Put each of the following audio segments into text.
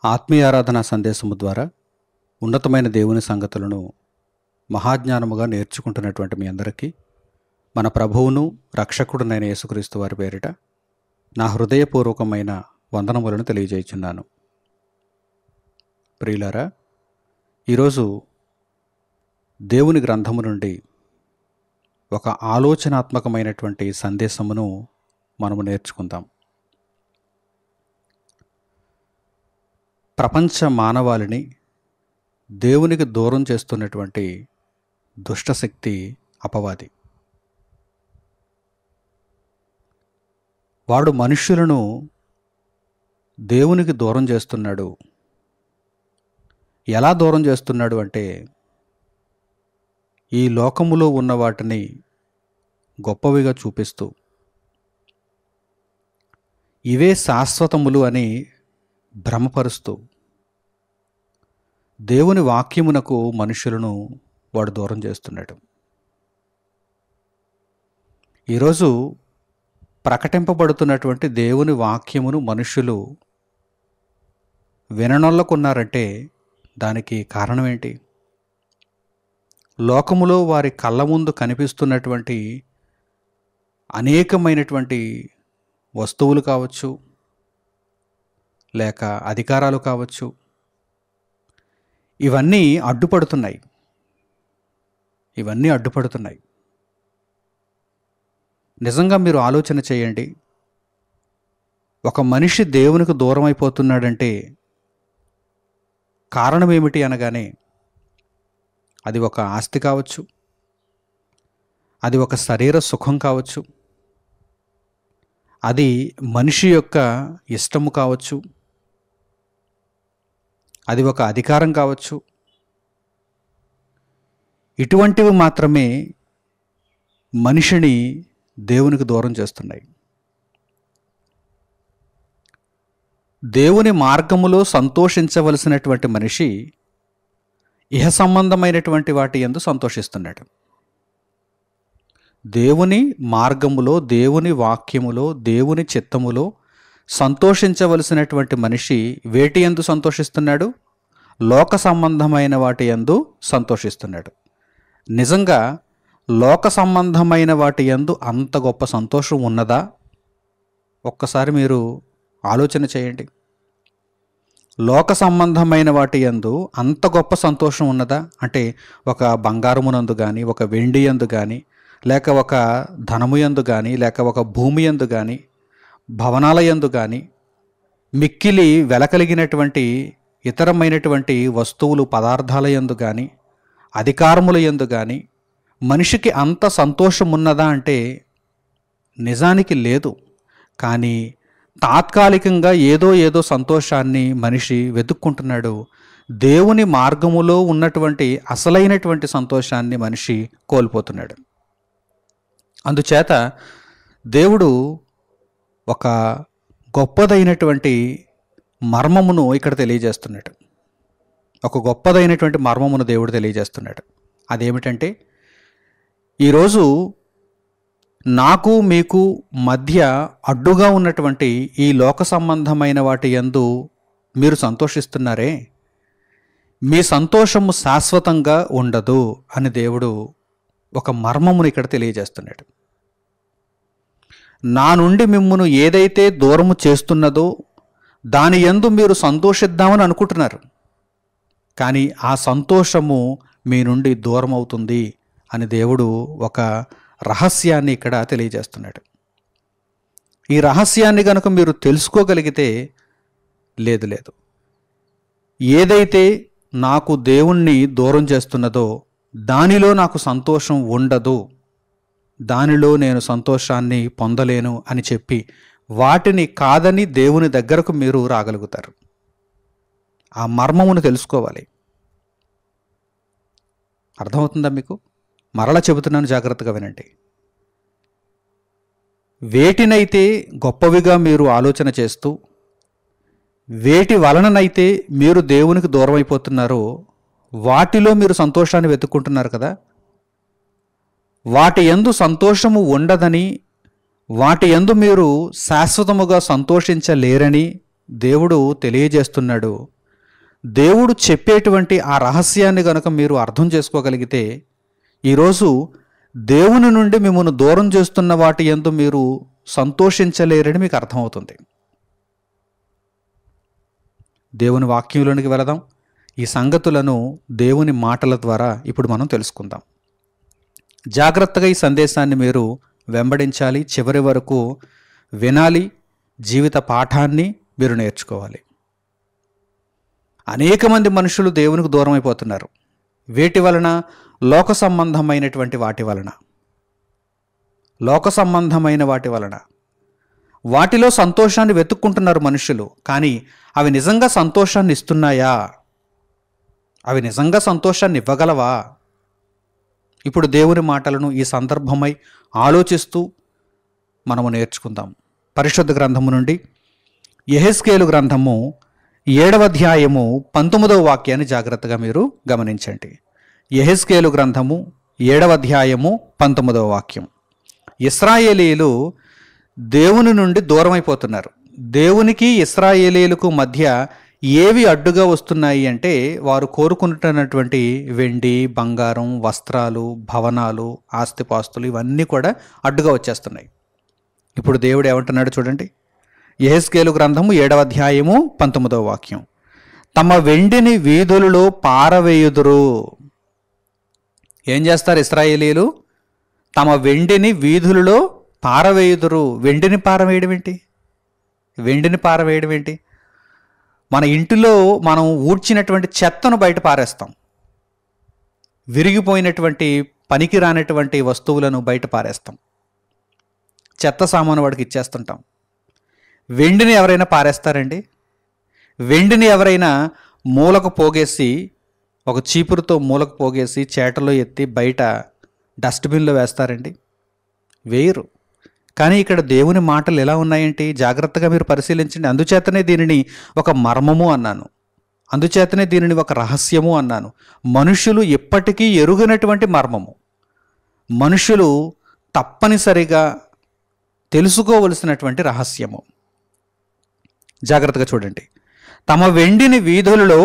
ఆత్మీయ ఆరాధన సందేశము ద్వారా ఉన్నతమైన దేవుని సంగతులను మహాజ్ఞానముగా నేర్చుకుంటున్నటువంటి మీ అందరికీ మన ప్రభువును రక్షకుడునైన యేసుక్రీస్తు వారి పేరిట నా హృదయపూర్వకమైన వందనములను తెలియజేయుచున్నాను. ప్రియులారా, ఈరోజు దేవుని గ్రంథము నుండి ఒక ఆలోచనాత్మకమైనటువంటి సందేశమును మనము నేర్చుకుందాం. ప్రపంచ మానవాళిని దేవునికి దూరం చేస్తున్నటువంటి దుష్టశక్తి అపవాది. వాడు మనుష్యులను దేవునికి దూరం చేస్తున్నాడు. ఎలా దూరం చేస్తున్నాడు అంటే, ఈ లోకములో ఉన్న వాటిని గొప్పవిగా చూపిస్తూ ఇవే శాశ్వతములు అని భ్రమపరుస్తూ దేవుని వాక్యమునకు మనుషులను వాడు దూరం చేస్తున్నాడు. ఈరోజు ప్రకటింపబడుతున్నటువంటి దేవుని వాక్యమును మనుషులు విననొల్లకున్నారంటే దానికి కారణం ఏంటి? లోకములో వారి కళ్ళ ముందు కనిపిస్తున్నటువంటి అనేకమైనటువంటి వస్తువులు కావచ్చు, లేక అధికారాలు కావచ్చు, ఇవన్నీ అడ్డుపడుతున్నాయి. నిజంగా మీరు ఆలోచన చేయండి. ఒక మనిషి దేవునికి దూరం అయిపోతున్నాడంటే కారణం ఏమిటి అనగానే, అది ఒక ఆస్తి కావచ్చు, అది ఒక శరీర సుఖం కావచ్చు, అది మనిషి యొక్క ఇష్టము కావచ్చు, అది ఒక అధికారం కావచ్చు. ఇటువంటివి మాత్రమే మనిషిని దేవునికి దూరం చేస్తున్నాయి. దేవుని మార్గములో సంతోషించవలసినటువంటి మనిషి ఇహ సంబంధమైనటువంటి వాటి యందు సంతోషిస్తున్నాడు. దేవుని మార్గములో, దేవుని వాక్యములో, దేవుని చిత్తములో సంతోషించవలసినటువంటి మనిషి వేటి యందు సంతోషిస్తున్నాడు? లోక సంబంధమైన వాటి యందు సంతోషిస్తున్నాడు. నిజంగా లోక సంబంధమైన వాటి యందు అంత గొప్ప సంతోషం ఉన్నదా? ఒక్కసారి మీరు ఆలోచన చేయండి. లోక సంబంధమైన వాటి యందు అంత గొప్ప సంతోషం ఉన్నదా? అంటే ఒక బంగారమునందు కానీ, ఒక వెండి యందు కానీ, లేక ఒక ధనము యందు కానీ, లేక ఒక భూమి యందు కానీ, భవనాల యందు కానీ, మిక్కిలి వెల కలిగినటువంటి ఇతరమైనటువంటి వస్తువులు పదార్థాల యందు కానీ, అధికారముల యందు కానీ మనిషికి అంత సంతోషం ఉన్నదా అంటే నిజానికి లేదు. కానీ తాత్కాలికంగా ఏదో సంతోషాన్ని మనిషి వెతుక్కుంటున్నాడు. దేవుని మార్గములో ఉన్నటువంటి అసలైనటువంటి సంతోషాన్ని మనిషి కోల్పోతున్నాడు. అందుచేత దేవుడు ఒక గొప్పదైనటువంటి మర్మమును ఇక్కడ తెలియజేస్తున్నాడు. ఒక గొప్పదైనటువంటి మర్మమును దేవుడు తెలియజేస్తున్నాడు. అదేమిటంటే, ఈరోజు నాకు మీకు మధ్య అడ్డుగా ఉన్నటువంటి ఈ లోక సంబంధమైన వాటి యందు మీరు సంతోషిస్తున్నారే, మీ సంతోషము శాశ్వతంగా ఉండదు అని దేవుడు ఒక మర్మమును ఇక్కడ తెలియజేస్తున్నాడు. నా నుండి మిమ్మును ఏదైతే దూరము చేస్తున్నదో దాని యందు మీరు సంతోషిద్దామని అనుకుంటున్నారు, కానీ ఆ సంతోషము మీ నుండి దూరం అవుతుంది అని దేవుడు ఒక రహస్యాన్ని ఇక్కడ తెలియజేస్తున్నాడు. ఈ రహస్యాన్ని కనుక మీరు తెలుసుకోగలిగితే, లేదు ఏదైతే నాకు దేవుణ్ణి దూరం చేస్తున్నదో దానిలో నాకు సంతోషం ఉండదు, దానిలో నేను సంతోషాన్ని పొందలేను అని చెప్పి వాటిని కాదని దేవుని దగ్గరకు మీరు రాగలుగుతారు. ఆ మర్మమును తెలుసుకోవాలి. అర్థమవుతుందా మీకు? మరలా చెబుతున్నాను, జాగ్రత్తగా వినండి. వేటినైతే గొప్పవిగా మీరు ఆలోచన చేస్తూ, వేటి వలననైతే మీరు దేవునికి దూరం అయిపోతున్నారో వాటిలో మీరు సంతోషాన్ని వెతుక్కుంటున్నారు కదా. వాటి యందు సంతోషము ఉండదని, వాటి యందు మీరు శాశ్వతముగా సంతోషించలేరని దేవుడు తెలియజేస్తున్నాడు. దేవుడు చెప్పేటువంటి ఆ రహస్యాన్ని గనుక మీరు అర్థం చేసుకోగలిగితే, ఈరోజు దేవుని నుండి మిమ్మల్ని దూరం చేస్తున్న వాటి యందు మీరు సంతోషించలేరని మీకు అర్థమవుతుంది. దేవుని వాక్యంలోనికి వెళదాం. ఈ సంగతులను దేవుని మాటల ద్వారా ఇప్పుడు మనం తెలుసుకుందాం. జాగ్రత్తగా ఈ సందేశాన్ని మీరు వెంబడించాలి, చివరి వరకు వినాలి, జీవిత పాఠాన్ని మీరు నేర్చుకోవాలి. అనేక మంది మనుషులు దేవునికి దూరం అయిపోతున్నారు. వేటి వలన? లోక సంబంధమైనటువంటి వాటి వలన. లోక సంబంధమైన వాటి వలన వాటిలో సంతోషాన్ని వెతుక్కుంటున్నారు మనుషులు. కానీ అవి నిజంగా సంతోషాన్ని ఇస్తున్నాయా? అవి నిజంగా సంతోషాన్ని ఇవ్వగలవా? ఇప్పుడు దేవుని మాటలను ఈ సందర్భమై ఆలోచిస్తూ మనము నేర్చుకుందాం. పరిశుద్ధ గ్రంథము నుండి యెహెజ్కేలు గ్రంథము 7వ అధ్యాయము 19వ వాక్యాన్ని జాగ్రత్తగా మీరు గమనించండి. యెహెజ్కేలు గ్రంథము 7వ అధ్యాయము 19వ వాక్యం. ఇశ్రాయేలీయులు దేవుని నుండి దూరం అయిపోతున్నారు. దేవునికి ఇశ్రాయేలీయులకు మధ్య ఏవి అడ్డుగా వస్తున్నాయి అంటే, వారు కోరుకుంటున్నటువంటి వెండి, బంగారం, వస్త్రాలు, భవనాలు, ఆస్తిపాస్తులు ఇవన్నీ కూడా అడ్డుగా వచ్చేస్తున్నాయి. ఇప్పుడు దేవుడు ఏమంటున్నాడు చూడండి. యెహెజ్కేలు గ్రంథము 7వ అధ్యాయము 19వ వాక్యం. తమ వెండిని వీధులలో పారవేయుదురు. ఏం చేస్తారు ఇశ్రాయేలీయులు? తమ వెండిని వీధులలో పారవేయుదురు. వెండిని పారవేయడం ఏంటి? వెండిని పారవేయడం ఏంటి? మన ఇంటిలో మనం ఊడ్చినటువంటి చెత్తను బయట పారేస్తాం. విరిగిపోయినటువంటి పనికి రానటువంటి వస్తువులను బయట పారేస్తాం. చెత్త సామాను వాడికి ఇచ్చేస్తుంటాం. వెండిని ఎవరైనా పారేస్తారండి? వెండిని ఎవరైనా మూలకు పోగేసి, ఒక చీపురుతో మూలకు పోగేసి చేటలో ఎత్తి బయట డస్ట్బిన్లో వేస్తారండి? వేయరు. కానీ ఇక్కడ దేవుని మాటలు ఎలా ఉన్నాయంటే జాగ్రత్తగా మీరు పరిశీలించండి. అందుచేతనే దీనిని ఒక మర్మము అన్నాను. అందుచేతనే దీనిని ఒక రహస్యము అన్నాను. మనుషులు ఎప్పటికీ ఎరుగనటువంటి మర్మము. మనుషులు తప్పనిసరిగా తెలుసుకోవలసినటువంటి రహస్యము. జాగ్రత్తగా చూడండి. తమ వెండిని వీధులలో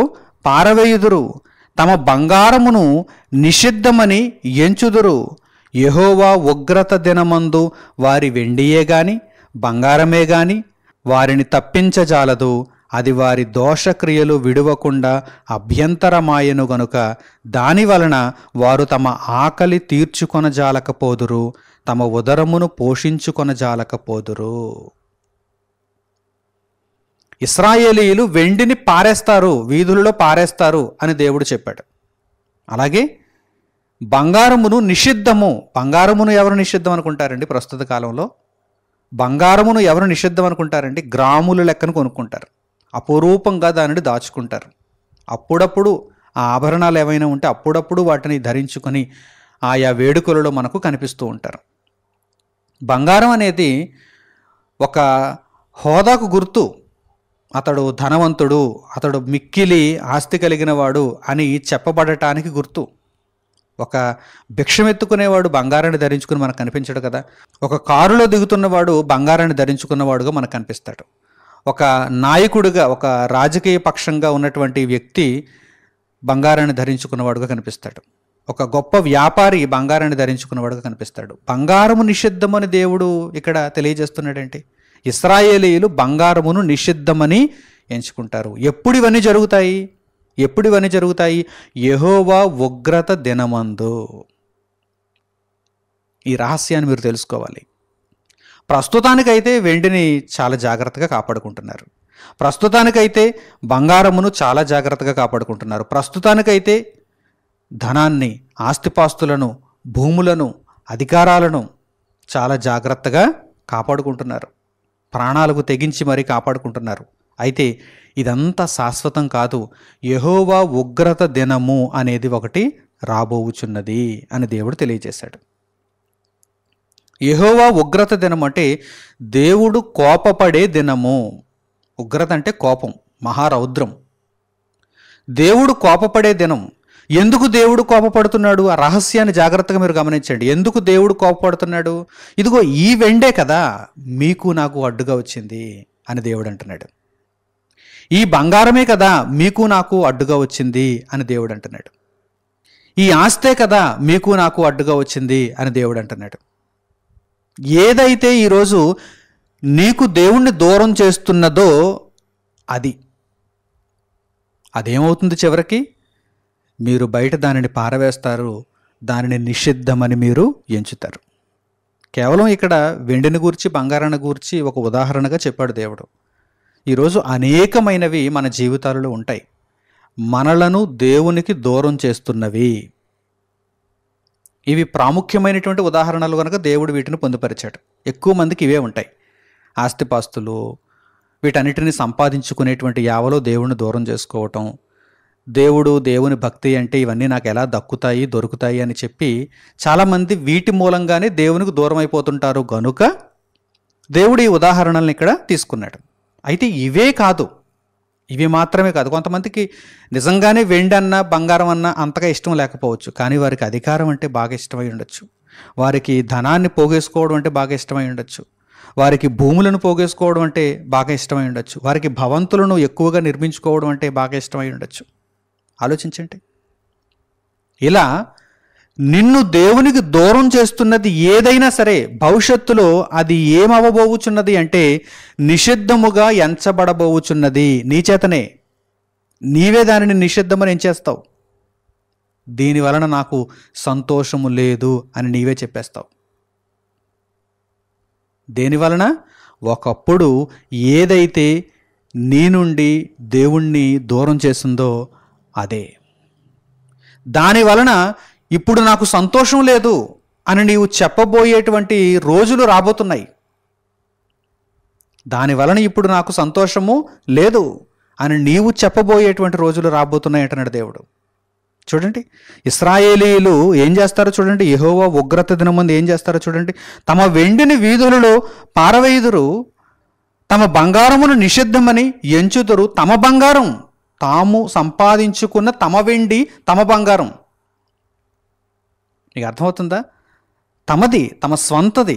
పారవేయుదురు, తమ బంగారమును నిషిద్ధమని ఎంచుదురు. యెహోవా ఉగ్రత దినమందు వారి వెండియే గాని బంగారమే గాని వారిని తప్పించజాలదు. అది వారి దోషక్రియలు విడువకుండా అభ్యంతరమాయను గనుక దాని వలన వారు తమ ఆకలి తీర్చుకొనజాలకపోదురు, తమ ఉదరమును పోషించుకొనజాలకపోదురు. ఇశ్రాయేలీయులు వెండిని పారేస్తారు, వీధులలో పారేస్తారు అని దేవుడు చెప్పాడు. అలాగే బంగారమును నిషిద్ధము. బంగారమును ఎవరు నిషిద్ధం అనుకుంటారండి? ప్రస్తుత కాలంలో బంగారమును ఎవరు నిషిద్ధం అనుకుంటారండి? గ్రాముల లెక్కను కొనుక్కుంటారు, అపురూపంగా దానిని దాచుకుంటారు. అప్పుడప్పుడు ఆ ఆభరణాలు ఏవైనా ఉంటే అప్పుడప్పుడు వాటిని ధరించుకొని ఆయా వేడుకలలో మనకు కనిపిస్తూ ఉంటారు. బంగారం అనేది ఒక హోదాకు గుర్తు. అతడు ధనవంతుడు, అతడు మిక్కిలి ఆస్తి కలిగిన వాడు అని చెప్పబడటానికి గుర్తు. ఒక భిక్షమెత్తుకునేవాడు బంగారాన్ని ధరించుకుని మనకు కనిపించడు కదా. ఒక కారులో దిగుతున్నవాడు బంగారాన్ని ధరించుకున్నవాడుగా మనకు కనిపిస్తాడు. ఒక నాయకుడిగా, ఒక రాజకీయ పక్షంగా ఉన్నటువంటి వ్యక్తి బంగారాన్ని ధరించుకున్నవాడుగా కనిపిస్తాడు. ఒక గొప్ప వ్యాపారి బంగారాన్ని ధరించుకున్నవాడుగా కనిపిస్తాడు. బంగారము నిషిద్ధమని దేవుడు ఇక్కడ తెలియజేస్తున్నాడంటే, ఇశ్రాయేలీయులు బంగారమును నిషిద్ధమని ఎంచుకుంటారు. ఎప్పుడు ఇవన్నీ జరుగుతాయి? ఎప్పుడు ఇవన్నీ జరుగుతాయి? యెహోవా ఉగ్రత దినమందు. ఈ రహస్యాన్ని మీరు తెలుసుకోవాలి. ప్రస్తుతానికైతే వెండిని చాలా జాగ్రత్తగా కాపాడుకుంటున్నారు. ప్రస్తుతానికైతే బంగారమును చాలా జాగ్రత్తగా కాపాడుకుంటున్నారు. ప్రస్తుతానికైతే ధనాన్ని, ఆస్తిపాస్తులను, భూములను, అధికారాలను చాలా జాగ్రత్తగా కాపాడుకుంటున్నారు. ప్రాణాలకు తెగించి మరీ కాపాడుకుంటున్నారు. అయితే ఇదంతా శాశ్వతం కాదు. యెహోవా ఉగ్రత దినము అనేది ఒకటి రాబోవుచున్నది అని దేవుడు తెలియజేశాడు. యెహోవా ఉగ్రత దినం అంటే దేవుడు కోపపడే దినము. ఉగ్రత అంటే కోపం, మహారౌద్రం. దేవుడు కోపపడే దినం. ఎందుకు దేవుడు కోపపడుతున్నాడు? ఆ రహస్యాన్ని జాగ్రత్తగా మీరు గమనించండి. ఎందుకు దేవుడు కోపపడుతున్నాడు? ఇదిగో ఈ వెండే కదా మీకు నాకు అడ్డుగా వచ్చింది అని దేవుడు అంటున్నాడు. ఈ బంగారమే కదా మీకు నాకు అడ్డుగా వచ్చింది అని దేవుడు అంటున్నాడు. ఈ ఆస్తే కదా మీకు నాకు అడ్డుగా వచ్చింది అని దేవుడు అంటున్నాడు. ఏదైతే ఈరోజు నీకు దేవుణ్ణి దూరం చేస్తున్నదో అదేమవుతుంది చివరికి? మీరు బయట దానిని పారవేస్తారు, దానిని నిషిద్ధమని మీరు ఎంచుతారు. కేవలం ఇక్కడ వెండిని గూర్చి బంగారాన్ని గూర్చి ఒక ఉదాహరణగా చెప్పాడు దేవుడు. ఈరోజు అనేకమైనవి మన జీవితాలలో ఉంటాయి, మనలను దేవునికి దూరం చేస్తున్నవి. ఇవి ప్రాముఖ్యమైనటువంటి ఉదాహరణలు కనుక దేవుడు వీటిని పొందుపరిచాడు. ఎక్కువ మందికి ఇవే ఉంటాయి. ఆస్తిపాస్తులు, వీటన్నిటిని సంపాదించుకునేటువంటి యావలో దేవుణ్ణి దూరం చేసుకోవటం, దేవుని భక్తి అంటే ఇవన్నీ నాకు ఎలా దొరుకుతాయి అని చెప్పి చాలామంది వీటి మూలంగానే దేవునికి దూరం అయిపోతుంటారు. గనుక దేవుడు ఈ ఉదాహరణల్ని ఇక్కడ తీసుకున్నాడు. అయితే ఇవే కాదు, ఇవి మాత్రమే కాదు. కొంతమందికి నిజంగానే వెండి అన్నా బంగారం అన్నా అంతగా ఇష్టం లేకపోవచ్చు, కానీ వారికి అధికారం అంటే బాగా ఇష్టమై ఉండొచ్చు, వారికి ధనాన్ని పోగేసుకోవడం అంటే బాగా ఇష్టమై ఉండొచ్చు, వారికి భూములను పోగేసుకోవడం అంటే బాగా ఇష్టమై ఉండొచ్చు, వారికి భవంతులను ఎక్కువగా నిర్మించుకోవడం అంటే బాగా ఇష్టమై ఉండొచ్చు. ఆలోచించండి. ఇలా నిన్ను దేవునికి దూరం చేస్తున్నది ఏదైనా సరే భవిష్యత్తులో అది ఏమవబోవుచున్నది అంటే నిషిద్ధముగా ఎంచబడబోవుచున్నది. నీ చేతనే, నీవే దానిని నిషిద్ధమని ఎంచేస్తావు. దీని వలన నాకు సంతోషము లేదు అని నీవే చెప్పేస్తావు. దేనివలన? ఒకప్పుడు ఏదైతే నీ నుండి దేవుణ్ణి దూరం చేసిందో అదే. దాని వలన ఇప్పుడు నాకు సంతోషం లేదు అని నీవు చెప్పబోయేటువంటి రోజులు రాబోతున్నాయి. దాని వలన ఇప్పుడు నాకు సంతోషము లేదు అని నీవు చెప్పబోయేటువంటి రోజులు రాబోతున్నాయి అంటున్నాడు దేవుడు. చూడండి, ఇశ్రాయేలీయులు ఏం చేస్తారో చూడండి. యెహోవా ఉగ్రత దినమందు ఏం చేస్తారో చూడండి. తమ వెండిని వీధులలో పారవేయుదురు, తమ బంగారమును నిషిద్ధమని ఎంచుదురు. తమ బంగారం, తాము సంపాదించుకున్న తమ వెండి, తమ బంగారం. నీకు అర్థమవుతుందా? తమది, తమ స్వంతది.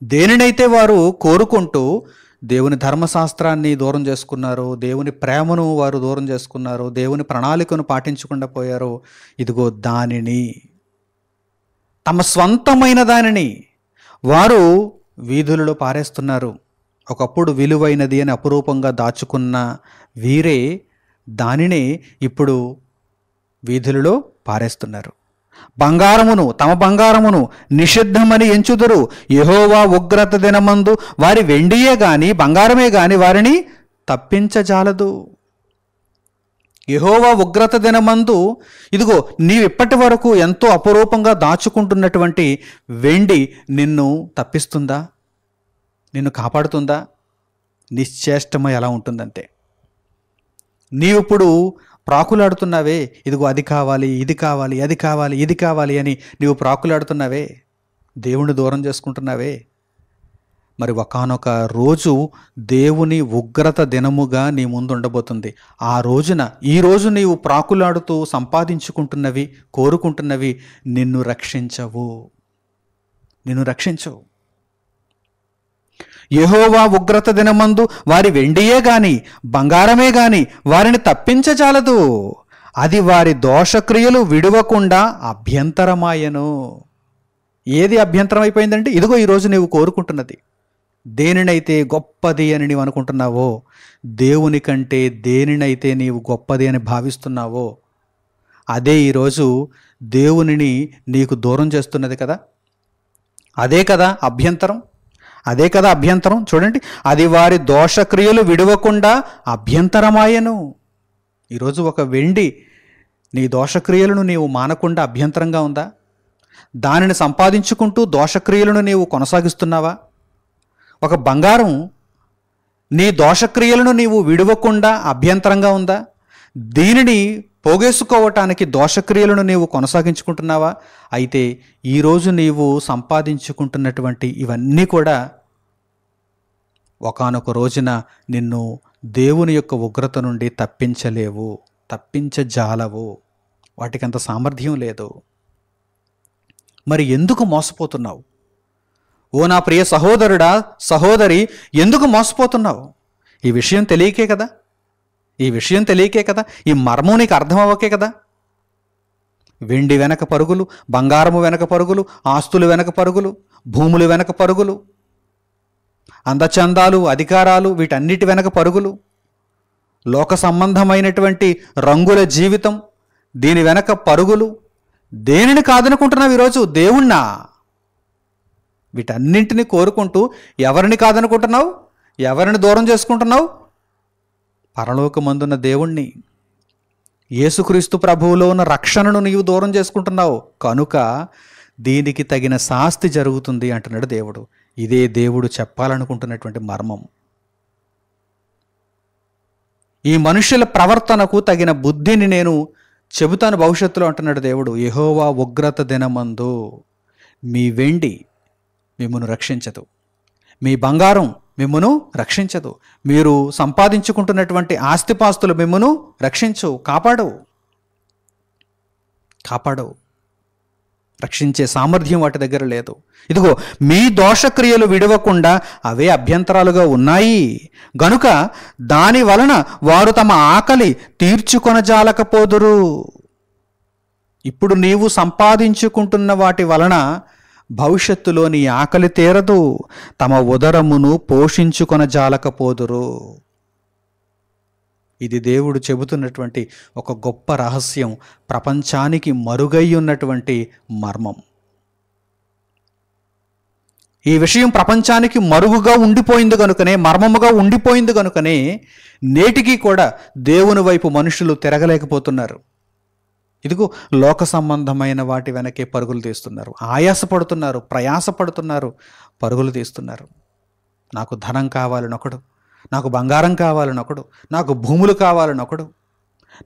దేనినైతే వారు కోరుకుంటూ దేవుని ధర్మశాస్త్రాన్ని దూరం చేసుకున్నారు, దేవుని ప్రేమను వారు దూరం చేసుకున్నారు, దేవుని ప్రణాళికను పాటించకుండా పోయారు, ఇదిగో దానిని, తమ స్వంతమైన దానిని వారు వీధులలో పారేస్తున్నారు. ఒకప్పుడు విలువైనది అని అపురూపంగా దాచుకున్న వీరే దానినే ఇప్పుడు వీధులలో పారేస్తున్నారు. బంగారమును, తమ బంగారమును నిషిద్ధమని ఎంచుదురు. యెహోవా ఉగ్రత దినమందు వారి వెండియే గాని బంగారమే గాని వారిని తప్పించజాలదు. యెహోవా ఉగ్రత దినమందు ఇదిగో నీవిప్పటి వరకు ఎంతో అపురూపంగా దాచుకుంటున్నటువంటి వెండి నిన్ను తప్పిస్తుందా? నిన్ను కాపాడుతుందా? నిశ్చేష్టమ ఎలా ఉంటుందంటే, నీవిప్పుడు ప్రాకులాడుతున్నావే, ఇదిగో అది కావాలి, ఇది కావాలి, అది కావాలి, ఇది కావాలి అని నీవు ప్రాకులాడుతున్నావే, దేవుణ్ణి దూరం చేసుకుంటున్నావే. మరి ఒకానొక రోజు దేవుని ఉగ్రత దినముగా నీ ముందు ఉండబోతుంది. ఆ రోజున, ఈ రోజు నీవు ప్రాకులాడుతూ సంపాదించుకుంటున్నవి, కోరుకుంటున్నవి నిన్ను రక్షించవు. యెహోవా ఉగ్రత దినమందు వారి వెండియే గాని బంగారమే గాని వారిని తప్పించజాలదు. అది వారి దోషక్రియలు విడువకుండా అభ్యంతరమాయను. ఏది అభ్యంతరం అయిపోయిందంటే, ఇదిగో ఈరోజు నీవు కోరుకుంటున్నది, దేనినైతే గొప్పది అని నీవు అనుకుంటున్నావో, దేవుని కంటే దేనినైతే నీవు గొప్పది అని భావిస్తున్నావో అదే ఈరోజు దేవునిని నీకు దూరం చేస్తున్నది కదా. అదే కదా అభ్యంతరం. చూడండి, అది వారి దోషక్రియలు విడవకుండా అభ్యంతరమాయను. ఈరోజు ఒక వెండి నీ దోషక్రియలను నీవు మానకుండా అభ్యంతరంగా ఉందా? దానిని సంపాదించుకుంటూ దోషక్రియలను నీవు కొనసాగిస్తున్నావా? ఒక బంగారం నీ దోషక్రియలను నీవు విడవకుండా అభ్యంతరంగా ఉందా? దీనిని పోగేసుకోవటానికి దోషక్రియలను నీవు కొనసాగించుకుంటున్నావా? అయితే ఈరోజు నీవు సంపాదించుకుంటున్నటువంటి ఇవన్నీ కూడా ఒకానొక రోజున నిన్ను దేవుని యొక్క ఉగ్రత నుండి తప్పించజాలవు. వాటికంత సామర్థ్యం లేదు. మరి ఎందుకు మోసపోతున్నావు? ఓ నా ప్రియ సహోదరుడా, సహోదరి, ఎందుకు మోసపోతున్నావు? ఈ విషయం తెలియకే కదా, ఈ విషయం తెలియకే కదా, ఈ మర్మం నీకు అర్థం అవ్వకే కదా. వెండి వెనక పరుగులు, బంగారము వెనక పరుగులు, ఆస్తులు వెనక పరుగులు, భూములు వెనక పరుగులు, అందచందాలు, అధికారాలు, వీటన్నిటి వెనక పరుగులు, లోక సంబంధమైనటువంటి రంగుల జీవితం, దీని వెనక పరుగులు. దేనిని కాదనుకుంటున్నావు ఈరోజు? దేవుణ్ణా? వీటన్నింటినీ కోరుకుంటూ ఎవరిని కాదనుకుంటున్నావు? ఎవరిని దూరం చేసుకుంటున్నావు? పరలోకమందున్న దేవుణ్ణి, యేసుక్రీస్తు ప్రభువులో ఉన్న రక్షణను నీవు దూరం చేసుకుంటున్నావు. కనుక దీనికి తగిన శాస్తి జరుగుతుంది అంటున్నాడు దేవుడు. ఇదే దేవుడు చెప్పాలనుకుంటున్నటువంటి మర్మం. ఈ మనుషుల ప్రవర్తనకు తగిన బుద్ధిని నేను చెబుతాను భవిష్యత్తులో అంటున్నాడు దేవుడు. యెహోవా ఉగ్రత దినమందు మీ వెండి మిమ్మును రక్షించదు, మీ బంగారం మిమ్మును రక్షించదు, మీరు సంపాదించుకుంటున్నటువంటి ఆస్తిపాస్తులు మిమ్మును రక్షించు, కాపాడవు. రక్షించే సామర్థ్యం వాటి దగ్గర లేదు. ఇదిగో మీ దోషక్రియలు విడవకుండా అవే అభ్యంతరాలుగా ఉన్నాయి గనుక దాని వలన వారు తమ ఆకలి తీర్చుకొనజాలకపోదురు. ఇప్పుడు నీవు సంపాదించుకుంటున్న వాటి వలన భవిష్యత్తులో నీ ఆకలి తీరదు, తమ ఉదరమును పోషించుకొనజాలకపోదురు. ఇది దేవుడు చెబుతున్నటువంటి ఒక గొప్ప రహస్యం, ప్రపంచానికి మరుగై ఉన్నటువంటి మర్మం. ఈ విషయం ప్రపంచానికి మరుగుగా ఉండిపోయింది కనుకనే, మర్మముగా ఉండిపోయింది కనుకనే నేటికి కూడా దేవుని వైపు మనుషులు తిరగలేకపోతున్నారు. ఇదిగో లోక సంబంధమైన వాటి వెనకే పరుగులు తీస్తున్నారు, ఆయాసపడుతున్నారు, ప్రయాసపడుతున్నారు, పరుగులు తీస్తున్నారు. నాకు ధనం కావాలనొకడు, నాకు బంగారం కావాలనొకడు, నాకు భూములు కావాలనొకడు,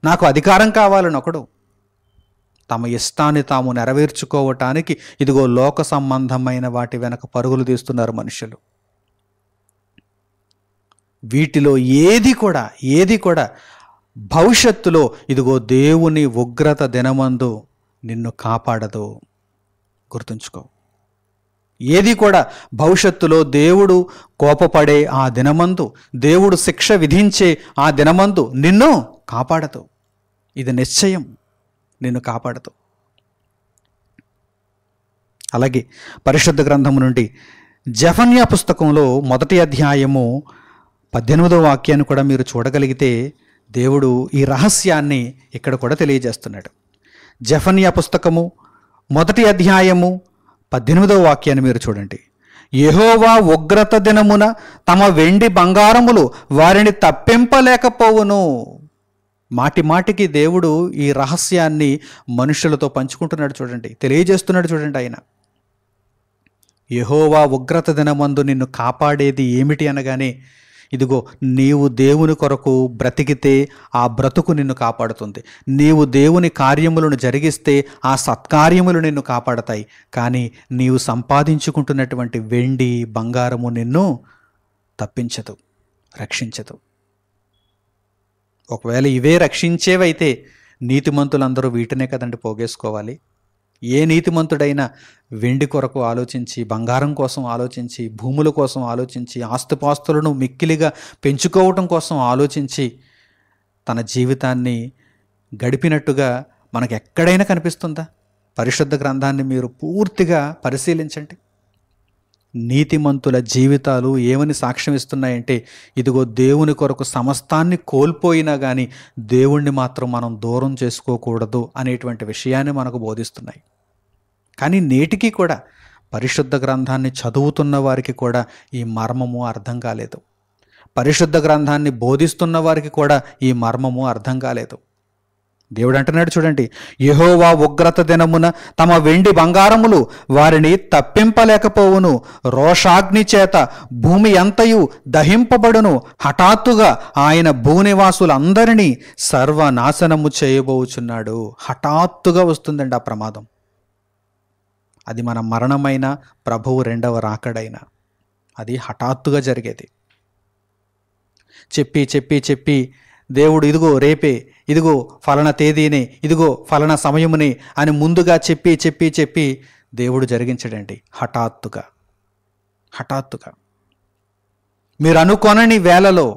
నాకు అధికారం కావాలనొకడు. తమ ఇష్టాన్ని తాము నెరవేర్చుకోవటానికి ఇదిగో లోక సంబంధమైన వాటి వెనక పరుగులు తీస్తున్నారు మనుషులు. వీటిలో ఏది కూడా భవిష్యత్తులో ఇదిగో దేవుని ఉగ్రత దినమందు నిన్ను కాపాడదు. గుర్తుంచుకో. ఏది కూడా భవిష్యత్తులో దేవుడు కోపపడే ఆ దినమందు, దేవుడు శిక్ష విధించే ఆ దినమందు నిన్ను కాపాడదు. ఇది నిశ్చయం, నిన్ను కాపాడదు. అలాగే పరిశుద్ధ గ్రంథము నుండి జెఫన్యా పుస్తకంలో 1వ అధ్యాయము 18వ వాక్యాన్ని కూడా మీరు చూడగలిగితే దేవుడు ఈ రహస్యాన్ని ఇక్కడ కూడా తెలియజేస్తున్నాడు. జెఫన్యా పుస్తకము 1వ అధ్యాయము 18వ వాక్యాన్ని మీరు చూడండి. యెహోవా ఉగ్రత దినమున తమ వెండి బంగారములు వారిని తప్పింపలేకపోవును. మాటి మాటికి దేవుడు ఈ రహస్యాన్ని మనుషులతో పంచుకుంటున్నాడు చూడండి, తెలియజేస్తున్నాడు చూడండి. ఆయన యెహోవా ఉగ్రత దినమందు నిన్ను కాపాడేది ఏమిటి అనగానే, ఇదిగో నీవు దేవుని కొరకు బ్రతికితే ఆ బ్రతుకు నిన్ను కాపాడుతుంది. నీవు దేవుని కార్యములను జరిగిస్తే ఆ సత్కార్యములు నిన్ను కాపాడతాయి. కానీ నీవు సంపాదించుకుంటున్నటువంటి వెండి బంగారము నిన్ను తప్పించదు, రక్షించదు. ఒకవేళ ఇవే రక్షించేవైతే నీతిమంతులందరూ వీటినే కదండి పోగేసుకోవాలి. ఏ నీతిమంతుడైనా వెండి కొరకు ఆలోచించి, బంగారం కోసం ఆలోచించి, భూముల కోసం ఆలోచించి, ఆస్తిపాస్తులను మిక్కిలిగా పెంచుకోవటం కోసం ఆలోచించి తన జీవితాన్ని గడిపినట్టుగా మనకు ఎక్కడైనా కనిపిస్తుందా? పరిశుద్ధ గ్రంథాన్ని మీరు పూర్తిగా పరిశీలించండి. నీతిమంతుల జీవితాలు ఏమని సాక్ష్యం ఇస్తున్నాయంటే, ఇదిగో దేవుని కొరకు సమస్తాన్ని కోల్పోయినా కానీ దేవుణ్ణి మాత్రం మనం దూరం చేసుకోకూడదు అనేటువంటి విషయాన్ని మనకు బోధిస్తున్నాయి. కానీ నేటికి కూడా పరిశుద్ధ గ్రంథాన్ని చదువుతున్న వారికి కూడా ఈ మర్మము అర్థం కాలేదు. పరిశుద్ధ గ్రంథాన్ని బోధిస్తున్న వారికి కూడా ఈ మర్మము అర్థం కాలేదు. దేవుడు అంటున్నాడు చూడండి, యెహోవా ఉగ్రత దినమున తమ వెండి బంగారములు వారిని తప్పింపలేకపోవును. రోషాగ్ని చేత భూమి అంతయు దహింపబడును. హఠాత్తుగా ఆయన భూనివాసులందరినీ సర్వనాశనము చేయబోచున్నాడు. హఠాత్తుగా వస్తుందండి ఆ ప్రమాదం. అది మన మరణమైన, ప్రభువు రెండవ రాకడైనా అది హఠాత్తుగా జరిగేది. చెప్పి చెప్పి చెప్పి దేవుడు ఇదిగో రేపే, ఇదిగో ఫలానా తేదీనే, ఇదిగో ఫలానా సమయమునే అని ముందుగా చెప్పి చెప్పి చెప్పి దేవుడు జరిగించడండి హఠాత్తుగా. మీరు అనుకోనని వేళలో,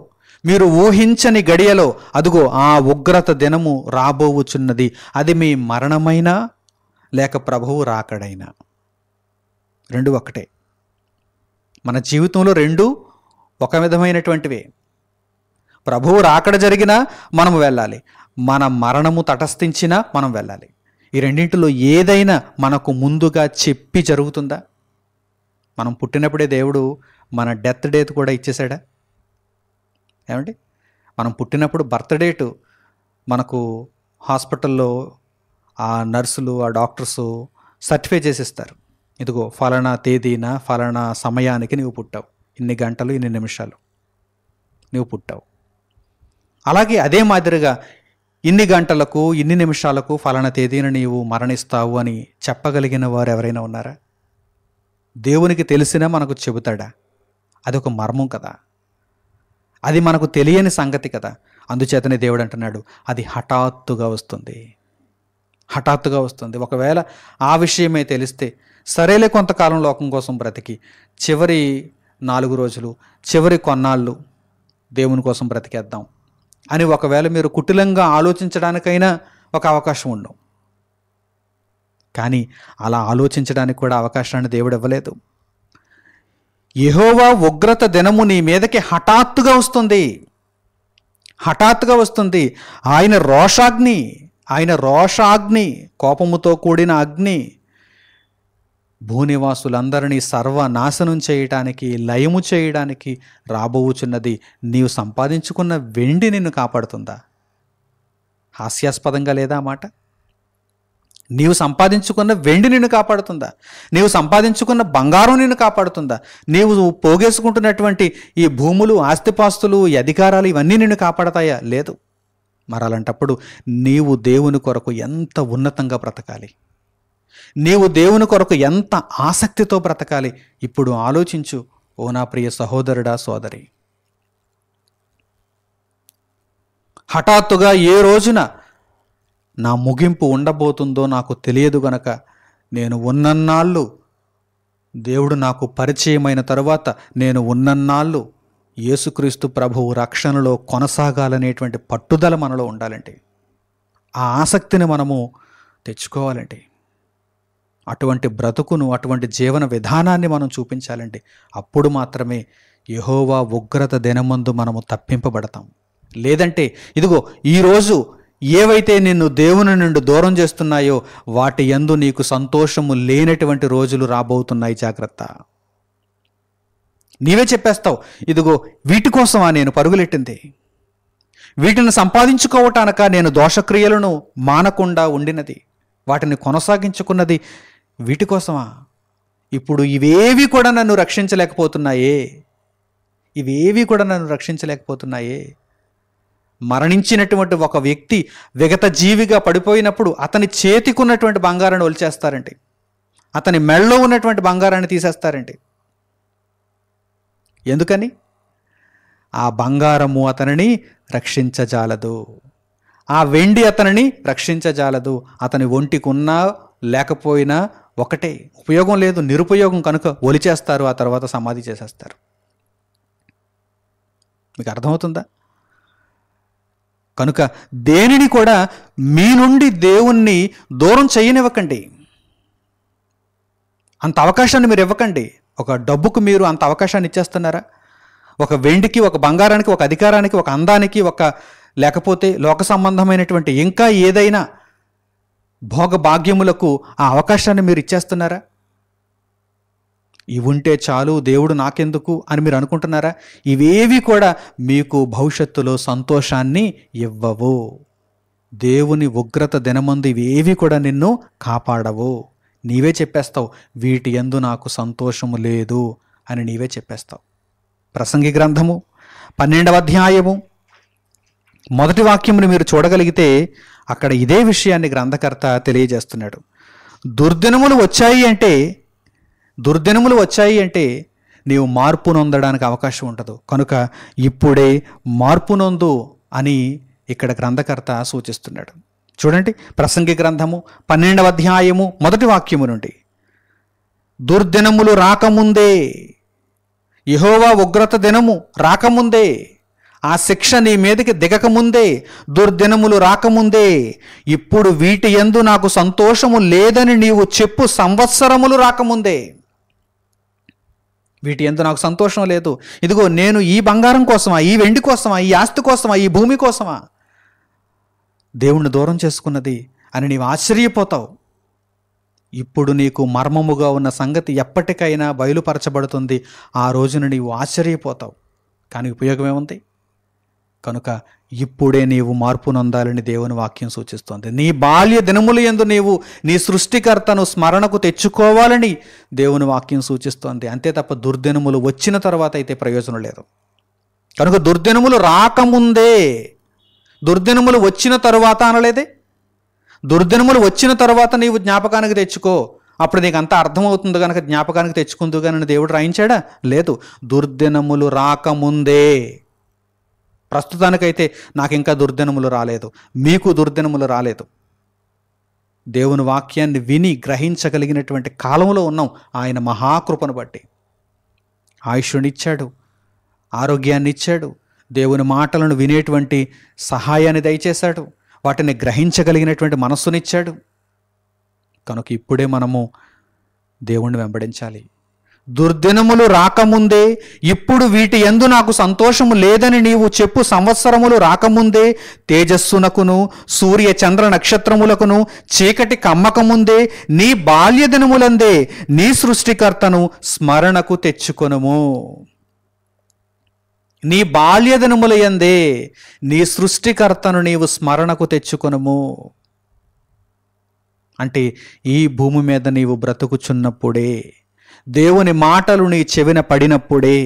మీరు ఊహించని గడియలో అదుగో ఆ ఉగ్రత దినము రాబోవుచున్నది. అది మీ మరణమైనా లేక ప్రభువు రాకడైనా, రెండు ఒకటే. మన జీవితంలో రెండు ఒక విధమైనటువంటివే. ప్రభువు రాకడ జరిగినా మనము వెళ్ళాలి, మన మరణము తటస్థించినా మనం వెళ్ళాలి. ఈ రెండింటిలో ఏదైనా మనకు ముందుగా చెప్పి జరుగుతుందా? మనం పుట్టినప్పుడే దేవుడు మన డెత్ డేట్ కూడా ఇచ్చేసాడా? ఏమండి, మనం పుట్టినప్పుడు బర్త్ డేటు మనకు హాస్పిటల్లో ఆ నర్సులు, ఆ డాక్టర్సు సర్టిఫై చేసిస్తారు. ఇదిగో ఫలానా తేదీన ఫలానా సమయానికి నువ్వు పుట్టావు, ఇన్ని గంటలు ఇన్ని నిమిషాలు నువ్వు పుట్టావు. అలాగే అదే మాదిరిగా ఇన్ని గంటలకు ఇన్ని నిమిషాలకు ఫలానా తేదీన నీవు మరణిస్తావు అని చెప్పగలిగిన వారు ఎవరైనా ఉన్నారా? దేవునికి తెలిసినా మనకు చెబుతాడా? అదొక మర్మం కదా, అది మనకు తెలియని సంగతి కదా. అందుచేతనే దేవుడు అంటున్నాడు, అది హఠాత్తుగా వస్తుంది, హఠాత్తుగా వస్తుంది. ఒకవేళ ఆ విషయమే తెలిస్తే సరేలే, కొంతకాలం లోకం కోసం బ్రతికి చివరి 4 రోజులు, చివరి కొన్నాళ్ళు దేవుని కోసం బ్రతికేద్దాం అని ఒకవేళ మీరు కుటిలంగా ఆలోచించడానికైనా ఒక అవకాశం ఉండవు. కానీ అలా ఆలోచించడానికి కూడా అవకాశాన్ని దేవుడు ఇవ్వలేదు. యెహోవా ఉగ్రత దినము నీ మీదకి హఠాత్తుగా వస్తుంది, హఠాత్తుగా వస్తుంది. ఆయన రోషాగ్ని, కోపముతో కూడిన అగ్ని భూనివాసులందరినీ సర్వనాశనం చేయటానికి, లయము చేయడానికి రాబోవుచున్నది. నీవు సంపాదించుకున్న వెండి నిన్ను కాపాడుతుందా? హాస్యాస్పదంగా లేదా మాట? నీవు సంపాదించుకున్న వెండి నిన్ను కాపాడుతుందా? నీవు సంపాదించుకున్న బంగారం నిన్ను కాపాడుతుందా? నీవు పోగేసుకుంటున్నటువంటి ఈ భూములు, ఆస్తిపాస్తులు, ఈ అధికారాలు ఇవన్నీ నిన్ను కాపాడతాయా? లేదు. మరి అలాంటప్పుడు నీవు దేవుని కొరకు ఎంత ఉన్నతంగా బ్రతకాలి, నీవు దేవుని కొరకు ఎంత ఆసక్తితో బ్రతకాలి ఇప్పుడు ఆలోచించు ఓ నా ప్రియ సహోదరుడా, సోదరి. హఠాత్తుగా ఏ రోజున నా ముగింపు ఉండబోతుందో నాకు తెలియదు గనక నేను ఉన్నన్నాళ్ళు, దేవుడు నాకు పరిచయమైన తరువాత నేను ఉన్నన్నాళ్ళు యేసుక్రీస్తు ప్రభువు రక్షణలో కొనసాగాలనేటువంటి పట్టుదల మనలో ఉండాలండి. ఆ ఆసక్తిని మనము తెచ్చుకోవాలండి. అటువంటి బ్రతుకును, అటువంటి జీవన విధానాన్ని మనం చూపించాలండి. అప్పుడు మాత్రమే యెహోవా ఉగ్రత దినమందు మనము తప్పింపబడతాం. లేదంటే ఇదిగో ఈరోజు ఏవైతే నిన్ను దేవుని నుండి దూరం చేస్తున్నాయో వాటి యందు నీకు సంతోషము లేనటువంటి రోజులు రాబోతున్నాయి. జాగ్రత్త. నీవే చెప్పేస్తావు, ఇదిగో వీటి కోసమా నేను పరుగులెట్టింది, వీటిని సంపాదించుకోవటానక నేను దోషక్రియలను మానకుండా ఉండినది, వాటిని కొనసాగించుకున్నది వీటి కోసమా? ఇప్పుడు ఇవేవి కూడా నన్ను రక్షించలేకపోతున్నాయే. మరణించినటువంటి ఒక వ్యక్తి విగత జీవిగా పడిపోయినప్పుడు అతని చేతికున్నటువంటి బంగారాన్ని ఒలిచేస్తారండి, అతని మెడలో ఉన్నటువంటి బంగారాన్ని తీసేస్తారండి. ఎందుకని? ఆ బంగారము అతనిని రక్షించజాలదు, ఆ వెండి అతనిని రక్షించజాలదు. అతని ఒంటికి ఉన్నా లేకపోయినా ఒకటే, ఉపయోగం లేదు, నిరుపయోగం కనుక ఒలిచేస్తారు, ఆ తర్వాత సమాధి చేసేస్తారు. మీకు అర్థమవుతుందా? కనుక దేనిని కూడా మీ నుండి దేవుణ్ణి దూరం చేయనివ్వకండి. అంత అవకాశాన్ని మీరు ఇవ్వకండి. ఒక డబ్బుకు మీరు అంత అవకాశాన్ని ఇచ్చేస్తున్నారా? ఒక వెండికి, ఒక బంగారానికి, ఒక అధికారానికి, ఒక అందానికి, లేకపోతే లోక సంబంధమైనటువంటి ఇంకా ఏదైనా భోగ భాగ్యములకు ఆ అవకాశాన్ని మీరు ఇచ్చేస్తున్నారా? ఇవి ఉంటే చాలు, దేవుడు నాకెందుకు అని మీరు అనుకుంటున్నారా? ఇవేవి కూడా మీకు భవిష్యత్తులో సంతోషాన్ని ఇవ్వవు. దేవుని ఉగ్రత దినమందు ఇవేవి కూడా నిన్ను కాపాడవు. నీవే చెప్పేస్తావు, వీటి యందు నాకు సంతోషము లేదు అని నీవే చెప్పేస్తావు. ప్రసంగి గ్రంథము 12వ అధ్యాయము 1వ వాక్యమును మీరు చూడగలిగితే అక్కడ ఇదే విషయాన్ని గ్రంథకర్త తెలియజేస్తున్నాడు. దుర్దినములు వచ్చాయి అంటే నీవు మార్పు నొందడానికి అవకాశం ఉండదు. కనుక ఇప్పుడే మార్పు నొందు అని ఇక్కడ గ్రంథకర్త సూచిస్తున్నాడు. చూడండి, ప్రసంగి గ్రంథము 12వ అధ్యాయము 1వ వాక్యము నుండి, దుర్దినములు రాకముందే, యెహోవా ఉగ్రత దినము రాకముందే ఆ శిక్ష నీ మీదకి దిగకముందే, దుర్దినములు రాకముందే, ఇప్పుడు వీటి యందు నాకు సంతోషము లేదని నీవు చెప్పు సంవత్సరములు రాకముందే. వీటి యందు నాకు సంతోషం లేదు, ఇదిగో నేను ఈ బంగారం కోసమా, ఈ వెండి కోసమా, ఈ ఆస్తి కోసమా, ఈ భూమి కోసమా దేవుణ్ణి దూరం చేసుకున్నది అని నీవు ఆశ్చర్యపోతావు. ఇప్పుడు నీకు మర్మముగా ఉన్న సంగతి ఎప్పటికైనా బయలుపరచబడుతుంది. ఆ రోజున నీవు ఆశ్చర్యపోతావు. కానీ ఉపయోగం ఏముంది? కనుక ఇప్పుడే నీవు మార్పు నొందాలని దేవుని వాక్యం సూచిస్తోంది. నీ బాల్య దినముల యందు నీవు నీ సృష్టికర్తను స్మరణకు తెచ్చుకోవాలని దేవుని వాక్యం సూచిస్తోంది. అంతే తప్ప దుర్దినములు వచ్చిన తర్వాత అయితే ప్రయోజనం లేదు. కనుక దుర్దినములు రాకముందే, దుర్దినములు వచ్చిన తరువాత అనలేదే. దుర్దినములు వచ్చిన తర్వాత నీవు జ్ఞాపకానికి తెచ్చుకో, అప్పుడు నీకు అంతా అర్థమవుతుంది కనుక జ్ఞాపకానికి తెచ్చుకుందు కానీ దేవుడు రాయించాడా? లేదు. దుర్దినములు రాకముందే. ప్రస్తుతానికైతే నాకు ఇంకా దుర్దినములు రాలేదు, మీకు దుర్దినములు రాలేదు. దేవుని వాక్యాన్ని విని గ్రహించగలిగినటువంటి కాలంలో ఉన్నాం ఆయన మహాకృపను బట్టి. ఆయుష్నిచ్చాడు, ఆరోగ్యాన్ని ఇచ్చాడు, దేవుని మాటలను వినేటువంటి సహాయాన్ని దయచేశాడు, వాటిని గ్రహించగలిగినటువంటి మనస్సునిచ్చాడు. కనుక ఇప్పుడే మనము దేవుణ్ణి వెంబడించాలి. దుర్దినములు రాకముందే, ఇప్పుడు వీటి యందు నాకు సంతోషము లేదని నీవు చెప్పు సంవత్సరములు రాకముందే, తేజస్సునకును సూర్య చంద్ర నక్షత్రములకును చీకటి కమ్మకముందే, నీ బాల్య దినములందే నీ సృష్టికర్తను స్మరణకు తెచ్చుకొనుము. నీ బాల్య దినముల యందే నీ సృష్టికర్తను నీవు స్మరణకు తెచ్చుకొనుము. అంటే ఈ భూమి మీద నీవు బ్రతుకుచున్నప్పుడే, దేవుని మాటలు నీ చెవిన పడినప్పుడే,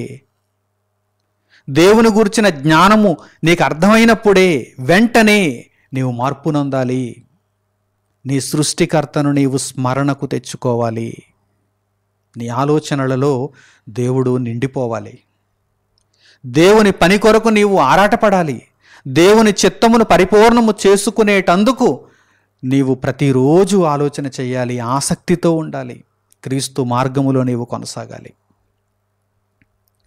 దేవుని గురించిన జ్ఞానము నీకు అర్థమైనప్పుడే వెంటనే నీవు మార్పు నొందాలి. నీ సృష్టికర్తను నీవు స్మరణకు తెచ్చుకోవాలి. నీ ఆలోచనలలో దేవుడు నిండిపోవాలి. దేవుని పని కొరకు నీవు ఆరాటపడాలి. దేవుని చిత్తమును పరిపూర్ణము చేసుకునేటందుకు నీవు ప్రతిరోజు ఆలోచన చేయాలి, ఆసక్తితో ఉండాలి, క్రీస్తు మార్గములో నీవు కొనసాగాలి.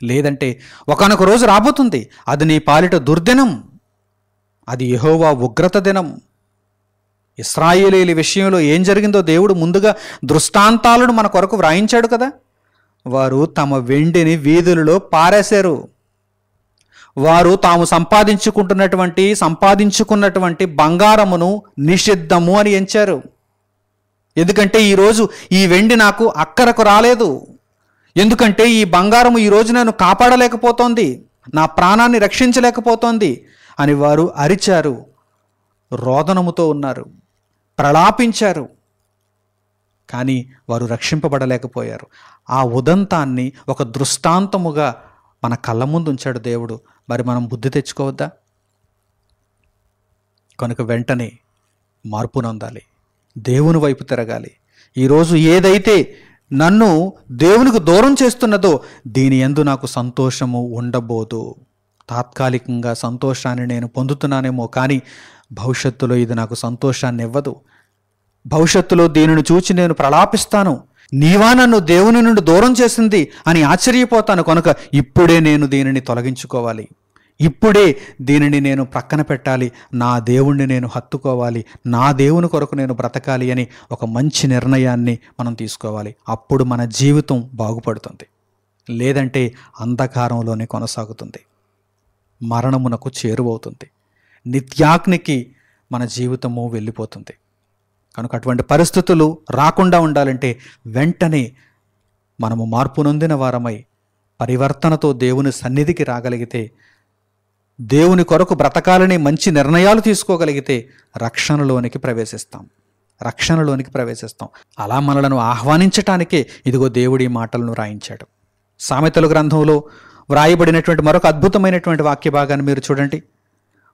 లేదంటే ఒకానొక రోజు రాబోతుంది, అది నీ పాలిట దుర్దినం, అది యెహోవా ఉగ్రత దినం. ఇశ్రాయేలీయుల విషయంలో ఏం జరిగిందో దేవుడు ముందుగా దృష్టాంతాలను మన కొరకు వ్రాయించాడు కదా. వారు తమ వెండిని వీధులలో పారేశారు. వారు తాము సంపాదించుకున్నటువంటి బంగారమును నిషిద్ధము అని ఎంచారు. ఎందుకంటే ఈరోజు ఈ వెండి నాకు అక్కరకు రాలేదు, ఎందుకంటే ఈ బంగారము ఈరోజు నన్ను కాపాడలేకపోతోంది, నా ప్రాణాన్ని రక్షించలేకపోతోంది అని వారు అరిచారు, రోదనముతో ఉన్నారు, ప్రలాపించారు. కానీ వారు రక్షింపబడలేకపోయారు. ఆ ఉదంతాన్ని ఒక దృష్టాంతముగా మన కళ్ళ ముందు ఉంచాడు దేవుడు. మరి మనం బుద్ధి తెచ్చుకోవద్దా? కనుక వెంటనే మార్పు నొందాలి, దేవుని వైపు తిరగాలి. ఈరోజు ఏదైతే నన్ను దేవునికి దూరం చేస్తున్నదో దీని యందు నాకు సంతోషము ఉండబోదు. తాత్కాలికంగా సంతోషాన్ని నేను పొందుతున్నానేమో, కానీ భవిష్యత్తులో ఇది నాకు సంతోషాన్ని ఇవ్వదు. భవిష్యత్తులో దీనిని చూచి నేను ప్రలాపిస్తాను, నీవా నన్ను దేవుని నుండి దూరం చేసింది అని ఆశ్చర్యపోతాను. కనుక ఇప్పుడే నేను దీనిని తొలగించుకోవాలి, ఇప్పుడే దీనిని నేను ప్రక్కన పెట్టాలి, నా దేవుణ్ణి నేను హత్తుకోవాలి, నా దేవుని కొరకు నేను బ్రతకాలి అని ఒక మంచి నిర్ణయాన్ని మనం తీసుకోవాలి. అప్పుడు మన జీవితం బాగుపడుతుంది. లేదంటే అంధకారంలోనే కొనసాగుతుంది, మరణమునకు చేరువవుతుంది, నిత్యాగ్నికి మన జీవితము వెళ్ళిపోతుంది. కనుక అటువంటి పరిస్థితులు రాకుండా ఉండాలంటే వెంటనే మనము మార్పు నొందిన వారమై పరివర్తనతో దేవుని సన్నిధికి రాగలిగితే, దేవుని కొరకు బ్రతకాలని మంచి నిర్ణయాలు తీసుకోగలిగితే రక్షణలోనికి ప్రవేశిస్తాం. అలా మనలను ఆహ్వానించటానికే ఇదిగో దేవుడి మాటలను రాయించాడు. సామెతల గ్రంథంలో వ్రాయబడినటువంటి మరొక అద్భుతమైనటువంటి వాక్య భాగాన్ని మీరు చూడండి.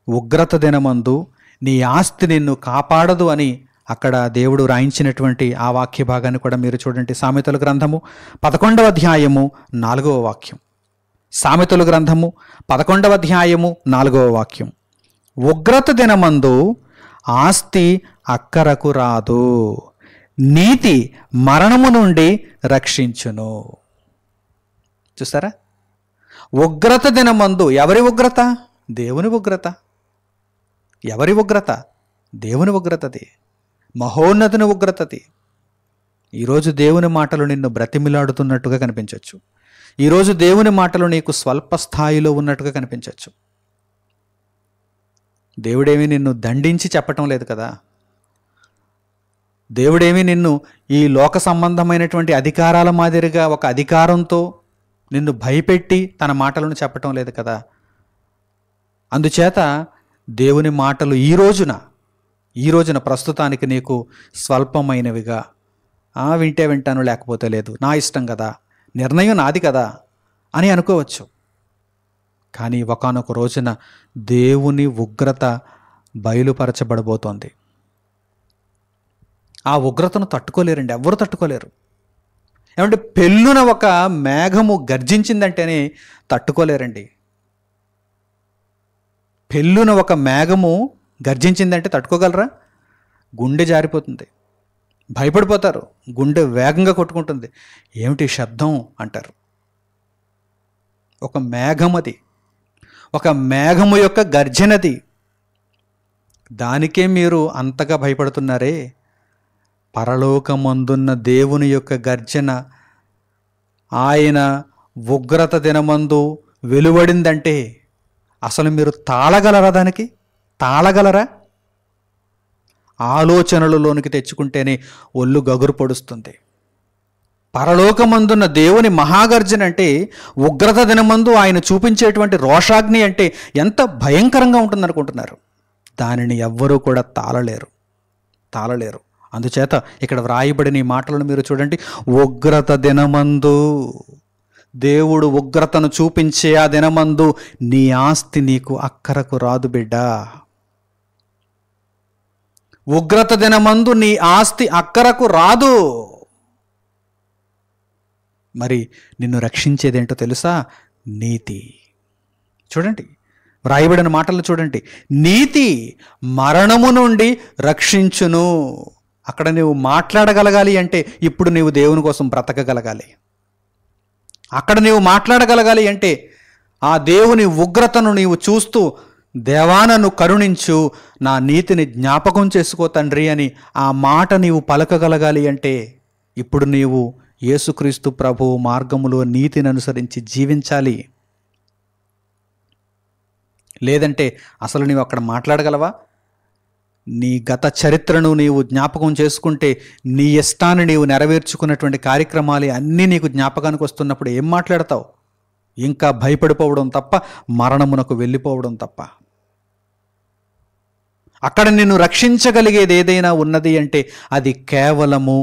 ఉగ్రత దినమందు నీ ఆస్తి నిన్ను కాపాడదు అని అక్కడ దేవుడు రాయించినటువంటి ఆ వాక్య భాగాన్ని కూడా మీరు చూడండి. సామెతల గ్రంథము 11వ అధ్యాయము 4వ వాక్యం. సామెతల గ్రంథము 11వ అధ్యాయము 4వ వాక్యం. ఉగ్రత దినమందు ఆస్తి అక్కరకు రాదు, నీతి మరణము నుండి రక్షించును. చూసారా? ఉగ్రత దినమందు, ఎవరి ఉగ్రత? దేవుని ఉగ్రత. ఎవరి ఉగ్రత? దేవుని ఉగ్రతది, మహోన్నతుని ఉగ్రతది. ఈరోజు దేవుని మాటలు నిన్ను బ్రతిమిలాడుతున్నట్టుగా కనిపించవచ్చు. ఈరోజు దేవుని మాటలు నీకు స్వల్ప స్థాయిలో ఉన్నట్టుగా కనిపించవచ్చు. దేవుడేమీ నిన్ను దండించి చెప్పటం లేదు కదా. దేవుడేమీ నిన్ను ఈ లోక సంబంధమైనటువంటి అధికారాల మాదిరిగా ఒక అధికారంతో నిన్ను భయపెట్టి తన మాటలను చెప్పటం లేదు కదా. అందుచేత దేవుని మాటలు ఈ రోజున ప్రస్తుతానికి నీకు స్వల్పమైనవిగా, వింటే వింటాను లేకపోతే లేదు, నా ఇష్టం కదా, నిర్ణయం నాది కదా అని అనుకోవచ్చు. కానీ ఒకానొక రోజున దేవుని ఉగ్రత బయలుపరచబడబోతోంది. ఆ ఉగ్రతను తట్టుకోలేరండి, ఎవ్వరు తట్టుకోలేరు. ఏమంటే పెళ్ళున ఒక మేఘము గర్జించిందంటేనే తట్టుకోలేరండి. పెళ్ళున ఒక మేఘము గర్జించిందంటే తట్టుకోగలరా? గుండె జారిపోతుంది, భయపడిపోతారు, గుండె వేగంగా కొట్టుకుంటుంది. ఏమిటి శబ్దం అంటారు. ఒక మేఘమది, ఒక మేఘము యొక్క గర్జనది. దానికే మీరు అంతగా భయపడుతున్నారే. పరలోకమందున్న దేవుని యొక్క గర్జన, ఆయన ఉగ్రత దినమందు వెలువడిందంటే అసలు మీరు తాళగలరా? దానికి తాళగలరా? ఆలోచనలలోనికి తెచ్చుకుంటేనే ఒళ్ళు గగురు పొడుస్తుంది. పరలోకమందున్న దేవుని మహాగర్జన అంటే, ఉగ్రత దినమందు ఆయన చూపించేటువంటి రోషాగ్ని అంటే ఎంత భయంకరంగా ఉంటుందనుకుంటున్నారు? దానిని ఎవ్వరూ కూడా తాళలేరు. అందుచేత ఇక్కడ వ్రాయబడిన ఈ మాటలను మీరు చూడండి. ఉగ్రత దినమందు, దేవుడు ఉగ్రతను చూపించే ఆ దినమందు నీ ఆస్తి నీకు అక్కరకు రాదు బిడ్డా. ఉగ్రత దినమందు నీ ఆస్తి అక్కరకు రాదు. మరి నిన్ను రక్షించేదేంటో తెలుసా? నీతి. చూడండి, వ్రాయబడిన మాటలు చూడండి. నీతి మరణము నుండి రక్షించును. అక్కడ నువ్వు మాట్లాడగలగాలి అంటే ఇప్పుడు నీవు దేవుని కోసం బ్రతకగలగాలి. అక్కడ నీవు మాట్లాడగలగాలి అంటే ఆ దేవుని ఉగ్రతను నీవు చూస్తూ, దేవా నన్ను కరుణించు, నా నీతిని జ్ఞాపకం చేసుకో తండ్రి అని ఆ మాట నీవు పలకగలగాలి అంటే ఇప్పుడు నీవు యేసుక్రీస్తు ప్రభువు మార్గములో నీతిని అనుసరించి జీవించాలి. లేదంటే అసలు నీవు అక్కడ మాట్లాడగలవా? నీ గత చరిత్రను నీవు జ్ఞాపకం చేసుకుంటే, నీ ఇష్టాన్ని నీవు నెరవేర్చుకున్నటువంటి కార్యక్రమాలు అన్నీ నీకు జ్ఞాపకానికి వస్తున్నప్పుడు ఏం మాట్లాడతావు? ఇంకా భయపడిపోవడం తప్ప, మరణమునకు వెళ్ళిపోవడం తప్ప. అక్కడ నిన్ను రక్షించగలిగేది ఏదైనా ఉన్నది అంటే అది కేవలము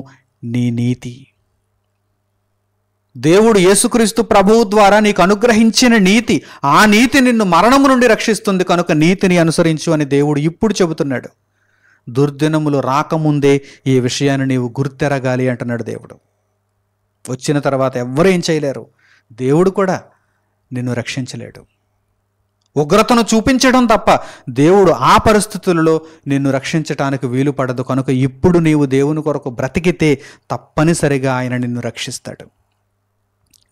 నీ నీతి. దేవుడు యేసుక్రీస్తు ప్రభువు ద్వారా నీకు అనుగ్రహించిన నీతి, ఆ నీతి నిన్ను మరణము నుండి రక్షిస్తుంది. కనుక నీతిని అనుసరించు అని దేవుడు ఇప్పుడు చెబుతున్నాడు. దుర్దినములు రాకముందే ఈ విషయాన్ని నీవు గుర్తెరగాలి అంటున్నాడు దేవుడు. వచ్చిన తర్వాత ఎవ్వరూ ఏం చేయలేరు. దేవుడు కూడా నిన్ను రక్షించలేడు. ఉగ్రతను చూపించడం తప్ప దేవుడు ఆ పరిస్థితులలో నిన్ను రక్షించటానికి వీలు పడదు. కనుక ఇప్పుడు నీవు దేవుని కొరకు బ్రతికితే తప్పనిసరిగా ఆయన నిన్ను రక్షిస్తాడు.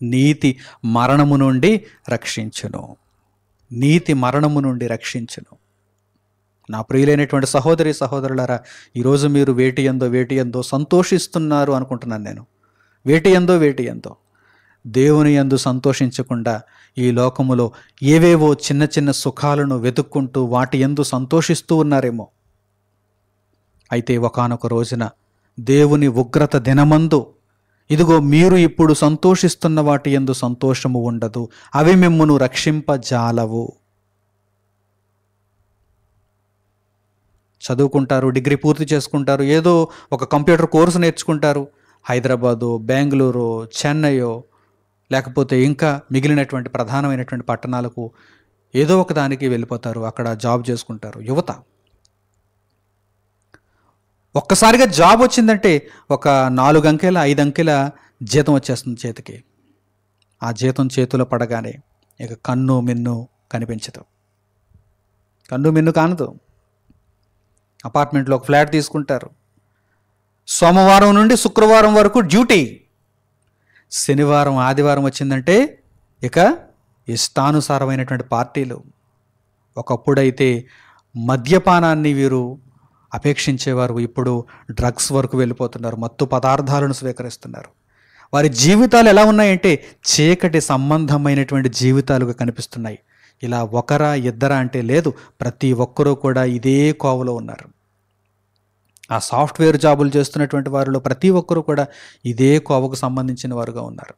నీతి మరణము నుండి రక్షించును. నీతి మరణము నుండి రక్షించును. నా ప్రియులైనటువంటి సహోదరి సహోదరులారా, ఈరోజు మీరు వేటి ఎందో సంతోషిస్తున్నారు అనుకుంటున్నాను నేను. వేటి ఎందో దేవుని యందు సంతోషించకుండా ఈ లోకములో ఏవేవో చిన్న చిన్న సుఖాలను వెతుక్కుంటూ వాటి యందు సంతోషిస్తూ ఉన్నారేమో. అయితే ఒకానొక రోజున దేవుని ఉగ్రత దినమందు ఇదిగో మీరు ఇప్పుడు సంతోషిస్తున్న వాటి యందు సంతోషము ఉండదు. అవి మిమ్మును రక్షింపజాలవు. చదువుకుంటారు, డిగ్రీ పూర్తి చేసుకుంటారు, ఏదో ఒక కంప్యూటర్ కోర్సు నేర్చుకుంటారు. హైదరాబాదు, బెంగళూరు, చెన్నైయో లేకపోతే ఇంకా మిగిలినటువంటి ప్రధానమైనటువంటి పట్టణాలకు ఏదో ఒక దానికి వెళ్ళిపోతారు. అక్కడ జాబ్ చేసుకుంటారు. యువత ఒక్కసారిగా జాబ్ వచ్చిందంటే ఒక 4 అంకెల 5 అంకెల జీతం వచ్చేస్తుంది చేతికి. ఆ జీతం చేతిలో పడగానే ఇక కన్ను మిన్ను కనిపించదు. కన్ను మిన్ను కానదు. అపార్ట్మెంట్లో ఒక ఫ్లాట్ తీసుకుంటారు. సోమవారం నుండి శుక్రవారం వరకు డ్యూటీ. శనివారం ఆదివారం వచ్చిందంటే ఇక ఇష్టానుసారమైనటువంటి పార్టీలు. ఒకప్పుడైతే మద్యపానాన్ని వీరు అపేక్షించేవారు, ఇప్పుడు డ్రగ్స్ వరకు వెళ్ళిపోతున్నారు, మత్తు పదార్థాలను స్వీకరిస్తున్నారు. వారి జీవితాలు ఎలా ఉన్నాయంటే చీకటి సంబంధమైనటువంటి జీవితాలుగా కనిపిస్తున్నాయి. ఇలా ఒకరా ఇద్దరా అంటే లేదు, ప్రతి ఒక్కరూ కూడా ఇదే కోవలో ఉన్నారు. ఆ సాఫ్ట్వేర్ జాబులు చేస్తున్నటువంటి వారిలో ప్రతి ఒక్కరూ కూడా ఇదే కోవకు సంబంధించిన వారుగా ఉన్నారు.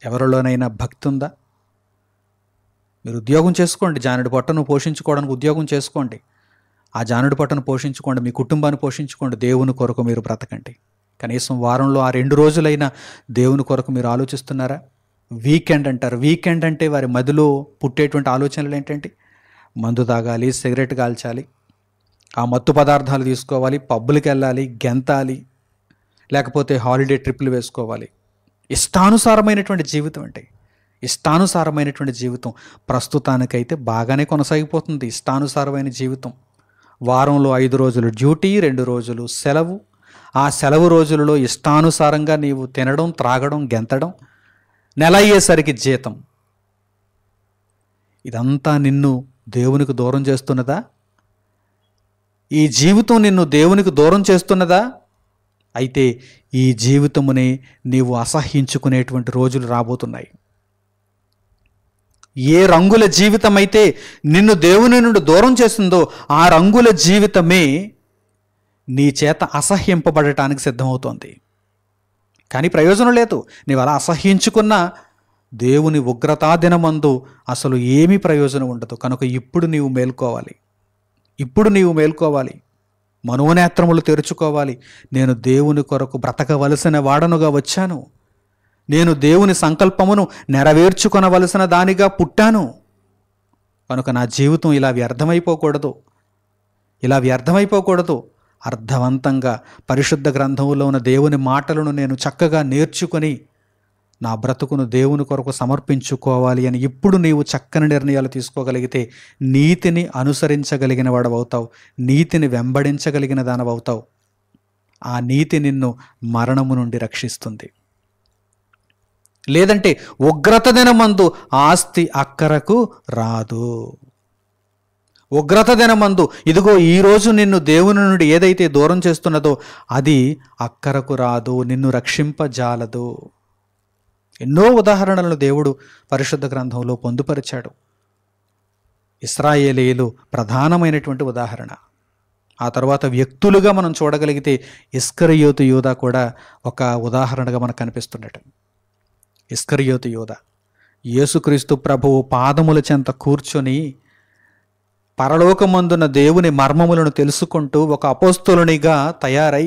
ఎవరిలోనైనా భక్తి ఉందా? మీరు ఉద్యోగం చేసుకోండి, జానుడి పొట్టను పోషించుకోవడానికి ఉద్యోగం చేసుకోండి, ఆ జానుడి పొట్టను పోషించుకోండి, మీ కుటుంబాన్ని పోషించుకోండి, దేవుని కొరకు మీరు బ్రతకండి. కనీసం వారంలో ఆ 2 రోజులైనా దేవుని కొరకు మీరు ఆలోచిస్తున్నారా? వీకెండ్ అంటారు. వీకెండ్ అంటే వారి మదిలో పుట్టేటువంటి ఆలోచనలు ఏంటంటే మందు తాగాలి, సిగరెట్ కాల్చాలి, ఆ మత్తు పదార్థాలు తీసుకోవాలి, పబ్బులకి వెళ్ళాలి, గెంతాలి, లేకపోతే హాలిడే ట్రిప్లు వేసుకోవాలి. ఇష్టానుసారమైనటువంటి జీవితం అంటే ఇష్టానుసారమైనటువంటి జీవితం ప్రస్తుతానికైతే బాగానే కొనసాగిపోతుంది. ఇష్టానుసారమైన జీవితం. వారంలో 5 రోజులు డ్యూటీ, 2 రోజులు సెలవు. ఆ సెలవు రోజులలో ఇష్టానుసారంగా నీవు తినడం, త్రాగడం, గెంతడం, నెల అయ్యేసరికి జీతం. ఇదంతా నిన్ను దేవునికి దూరం చేస్తున్నదా? ఈ జీవితం నిన్ను దేవునికి దూరం చేస్తున్నదా? అయితే ఈ జీవితమునే నీవు అసహ్యించుకునేటువంటి రోజులు రాబోతున్నాయి. ఏ రంగుల జీవితం అయితే నిన్ను దేవుని నుండి దూరం చేస్తుందో ఆ రంగుల జీవితమే నీ చేత అసహ్యింపబడటానికి సిద్ధమవుతోంది. కానీ ప్రయోజనం లేదు. నీవు అలా అసహ్యించుకున్నా దేవుని ఉగ్రతా దినమందు అసలు ఏమీ ప్రయోజనం ఉండదు. కనుక ఇప్పుడు నీవు మేల్కోవాలి. ఇప్పుడు నీవు మేల్కోవాలి, మనోనేత్రములు తెరుచుకోవాలి. నేను దేవుని కొరకు బ్రతకవలసిన వాడనుగా వచ్చాను, నేను దేవుని సంకల్పమును నెరవేర్చుకొనవలసిన దానిగా పుట్టాను. కనుక నా జీవితం ఇలా వ్యర్థమైపోకూడదు. అర్థవంతంగా పరిశుద్ధ గ్రంథంలో ఉన్న దేవుని మాటలను నేను చక్కగా నేర్చుకొని నా బ్రతుకును దేవుని కొరకు సమర్పించుకోవాలి అని ఇప్పుడు నీవు చక్కని నిర్ణయాలు తీసుకోగలిగితే నీతిని అనుసరించగలిగిన వాడవవుతావు, నీతిని వెంబడించగలిగిన దానవవుతావు. ఆ నీతి నిన్ను మరణము నుండి రక్షిస్తుంది. లేదంటే ఉగ్రత దినమందు ఆస్తి అక్కరకు రాదు. ఉగ్రత దినమందు ఇదిగో ఈరోజు నిన్ను దేవుని నుండి ఏదైతే దూరం చేస్తున్నదో అది అక్కరకు రాదు, నిన్ను రక్షింపజాలదు. ఎన్నో ఉదాహరణలను దేవుడు పరిశుద్ధ గ్రంథంలో పొందుపరిచాడు. ఇశ్రాయేలీయులు ప్రధానమైనటువంటి ఉదాహరణ. ఆ తర్వాత వ్యక్తులుగా మనం చూడగలిగితే ఇస్కరియోతు యూదా కూడా ఒక ఉదాహరణగా మనకు కనిపిస్తున్నాడు. ఇస్కరియోతు యూదా యేసుక్రీస్తు ప్రభువు పాదముల చెంత కూర్చొని పరలోకమందున దేవుని మర్మములను తెలుసుకుంటూ ఒక అపోస్తలునిగా తయారై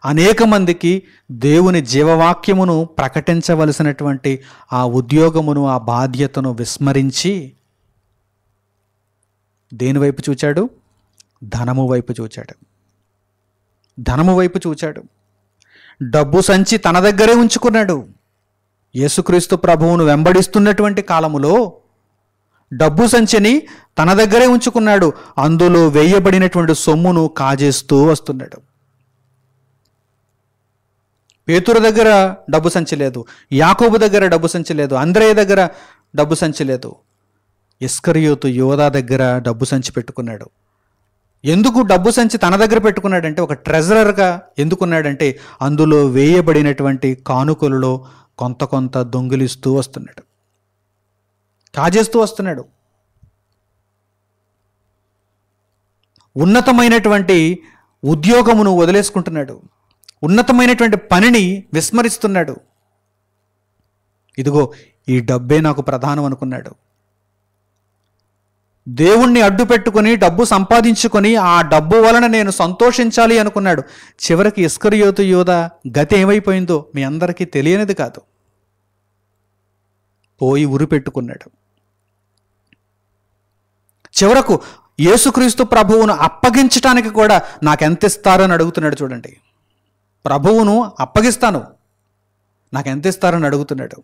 అనేక మందికి దేవుని జీవవాక్యమును ప్రకటించవలసినటువంటి ఆ ఉద్యోగమును, ఆ బాధ్యతను విస్మరించి దేని వైపు చూచాడు? ధనము వైపు చూచాడు. డబ్బు సంచి తన దగ్గరే ఉంచుకున్నాడు. యేసుక్రీస్తు ప్రభువును వెంబడిస్తున్నటువంటి కాలములో డబ్బు సంచిని తన దగ్గరే ఉంచుకున్నాడు. అందులో వేయబడినటువంటి సొమ్మును కాజేస్తూ వస్తున్నాడు. పేతురు దగ్గర డబ్బు సంచి లేదు, యాకోబు దగ్గర డబ్బు సంచి లేదు, అంద్రేయ దగ్గర డబ్బు సంచి లేదు. ఇస్కరియోతు యోధా దగ్గర డబ్బు సంచి పెట్టుకున్నాడు. ఎందుకు డబ్బు సంచి తన దగ్గర పెట్టుకున్నాడంటే, ఒక ట్రెజరర్గా ఎందుకున్నాడంటే అందులో వేయబడినటువంటి కానుకలలో కొంత దొంగిలిస్తూ వస్తున్నాడు, కాజేస్తూ వస్తున్నాడు. ఉన్నతమైనటువంటి ఉద్యోగమును వదిలేసుకుంటున్నాడు, ఉన్నతమైనటువంటి పనిని విస్మరిస్తున్నాడు. ఇదిగో ఈ డబ్బే నాకు ప్రధానం అనుకున్నాడు. దేవుణ్ణి అడ్డు పెట్టుకుని డబ్బు సంపాదించుకొని ఆ డబ్బు వలన నేను సంతోషించాలి అనుకున్నాడు. చివరికి ఇస్కరియోతు యూదా గతి ఏమైపోయిందో మీ అందరికీ తెలియనిది కాదు. పోయి ఉరి పెట్టుకున్నాడు. చివరకు యేసుక్రీస్తు ప్రభువును అప్పగించటానికి కూడా నాకెంత ఇస్తారని అడుగుతున్నాడు. చూడండి, ప్రభువును అప్పగిస్తాను, నాకెంత ఇస్తారని అడుగుతున్నాడు.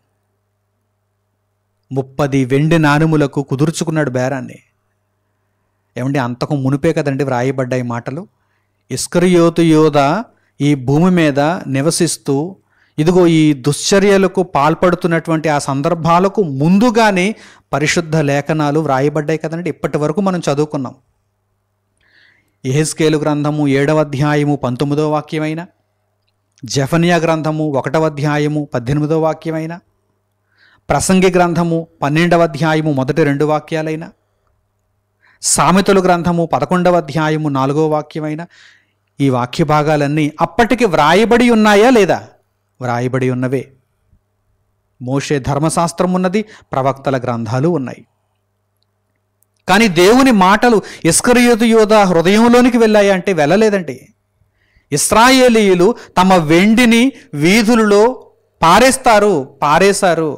30 వెండి నాణెములకు కుదుర్చుకున్నాడు బేరాన్ని. ఏమండి, అంతకు మునిపే కదండి వ్రాయబడ్డాయి మాటలు. ఇస్కరియోతు యోధా ఈ భూమి మీద నివసిస్తూ ఇదిగో ఈ దుశ్చర్యలకు పాల్పడుతున్నటువంటి ఆ సందర్భాలకు ముందుగానే పరిశుద్ధ లేఖనాలు వ్రాయబడ్డాయి కదండి. ఇప్పటి వరకు మనం చదువుకున్నాం. యెహెజ్కేలు గ్రంథము 7వ అధ్యాయము 19వ వాక్యమైన, జెఫన్యా గ్రంథము 1వ అధ్యాయము 18వ వాక్యమైన, ప్రసంగి గ్రంథము 12వ అధ్యాయము మొదటి 2 వాక్యాలైన, సామెతలు గ్రంథము 11వ అధ్యాయము 4వ వాక్యమైన, ఈ వాక్య భాగాలన్నీ అప్పటికి వ్రాయబడి ఉన్నాయా లేదా? వ్రాయబడి ఉన్నవే. మోషే ధర్మశాస్త్రం ఉన్నది, ప్రవక్తల గ్రంథాలు ఉన్నాయి. కానీ దేవుని మాటలు ఇస్కరియోతు యోధా హృదయంలోనికి వెళ్ళాయా అంటే వెళ్ళలేదండి. ఇశ్రాయేలీయులు తమ వెండిని వీధులలో పారేశారు.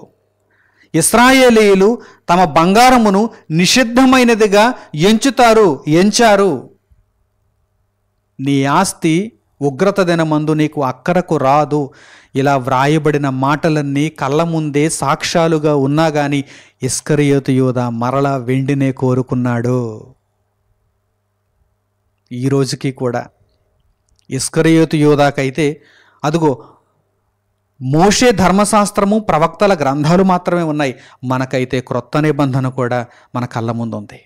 ఇశ్రాయేలీయులు తమ బంగారమును నిషిద్ధమైనదిగా ఎంచారు. నీ ఆస్తి ఉగ్రత దినమందు నీకు అక్కరకు రాదు. ఇలా వ్రాయబడిన మాటలన్నీ కళ్ళ ముందే సాక్ష్యాలుగా ఉన్నా కానీ ఇస్కరియోతు యోధా మరల వెండినే కోరుకున్నాడు. ఈ రోజుకి కూడా ఇస్కరియోతు యోధాకైతే అదిగో మోషే ధర్మశాస్త్రము, ప్రవక్తల గ్రంథాలు మాత్రమే ఉన్నాయి. మనకైతే క్రొత్త నిబంధన కూడా మన కళ్ళ ముందు ఉంది.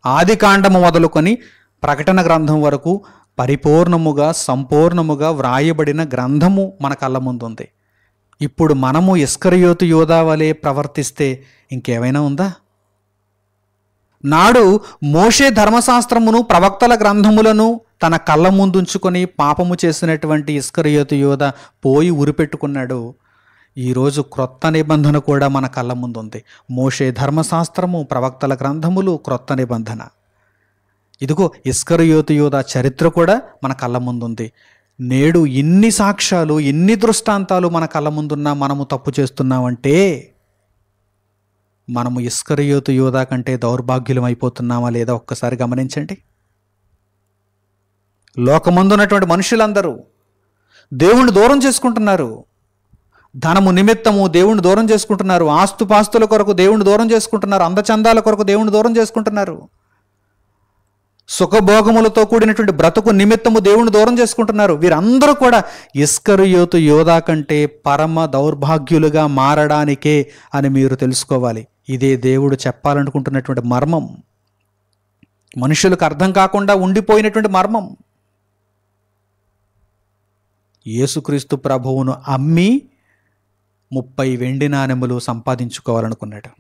ఆదికాండము మొదలుకొని ప్రకటన గ్రంథం వరకు పరిపూర్ణముగా సంపూర్ణముగా వ్రాయబడిన గ్రంథము మన కళ్ళ ముందు ఉంది. ఇప్పుడు మనము ఇస్కరియోతు యోధా వలె ప్రవర్తిస్తే ఇంకేమైనా ఉందా? నాడు మోషే ధర్మశాస్త్రమును, ప్రవక్తల గ్రంథములను తన కళ్ళ ముందుంచుకొని పాపము చేసినటువంటి ఇస్కరియోతు యోధా పోయి ఉరిపెట్టుకున్నాడు. ఈరోజు క్రొత్త నిబంధన కూడా మన కళ్ళ ముందు ఉంది. మోషే ధర్మశాస్త్రము, ప్రవక్తల గ్రంథములు, క్రొత్త నిబంధన. ఇదిగో ఇస్కరియోతు యోధా చరిత్ర కూడా మన కళ్ళ ముందుంది. నేడు ఇన్ని సాక్ష్యాలు, ఇన్ని దృష్టాంతాలు మన కళ్ళ ముందున్నా మనము తప్పు చేస్తున్నామంటే మనము ఇస్కరియోతు యోధా కంటే దౌర్భాగ్యులం అయిపోతున్నామా లేదా ఒక్కసారి గమనించండి. లోకమందున్నటువంటి మనుషులందరూ దేవుణ్ణి దూరం చేసుకుంటున్నారు. ధనము నిమిత్తము దేవుణ్ణి దూరం చేసుకుంటున్నారు. ఆస్తుపాస్తుల కొరకు దేవుణ్ణి దూరం చేసుకుంటున్నారు. అందచందాల కొరకు దేవుణ్ణి దూరం చేసుకుంటున్నారు. సుఖభోగములతో కూడినటువంటి బ్రతుకు నిమిత్తము దేవుణ్ణి దూరం చేసుకుంటున్నారు. వీరందరూ కూడా ఇస్కరియోతు యోధా కంటే పరమ దౌర్భాగ్యులుగా మారడానికే అని మీరు తెలుసుకోవాలి. ఇదే దేవుడు చెప్పాలనుకుంటున్నటువంటి మర్మం, మనుషులకు అర్థం కాకుండా ఉండిపోయినటువంటి మర్మం. యేసుక్రీస్తు ప్రభువును అమ్మి 30 వెండి నాణెములు సంపాదించుకోవాలనుకున్నాడు.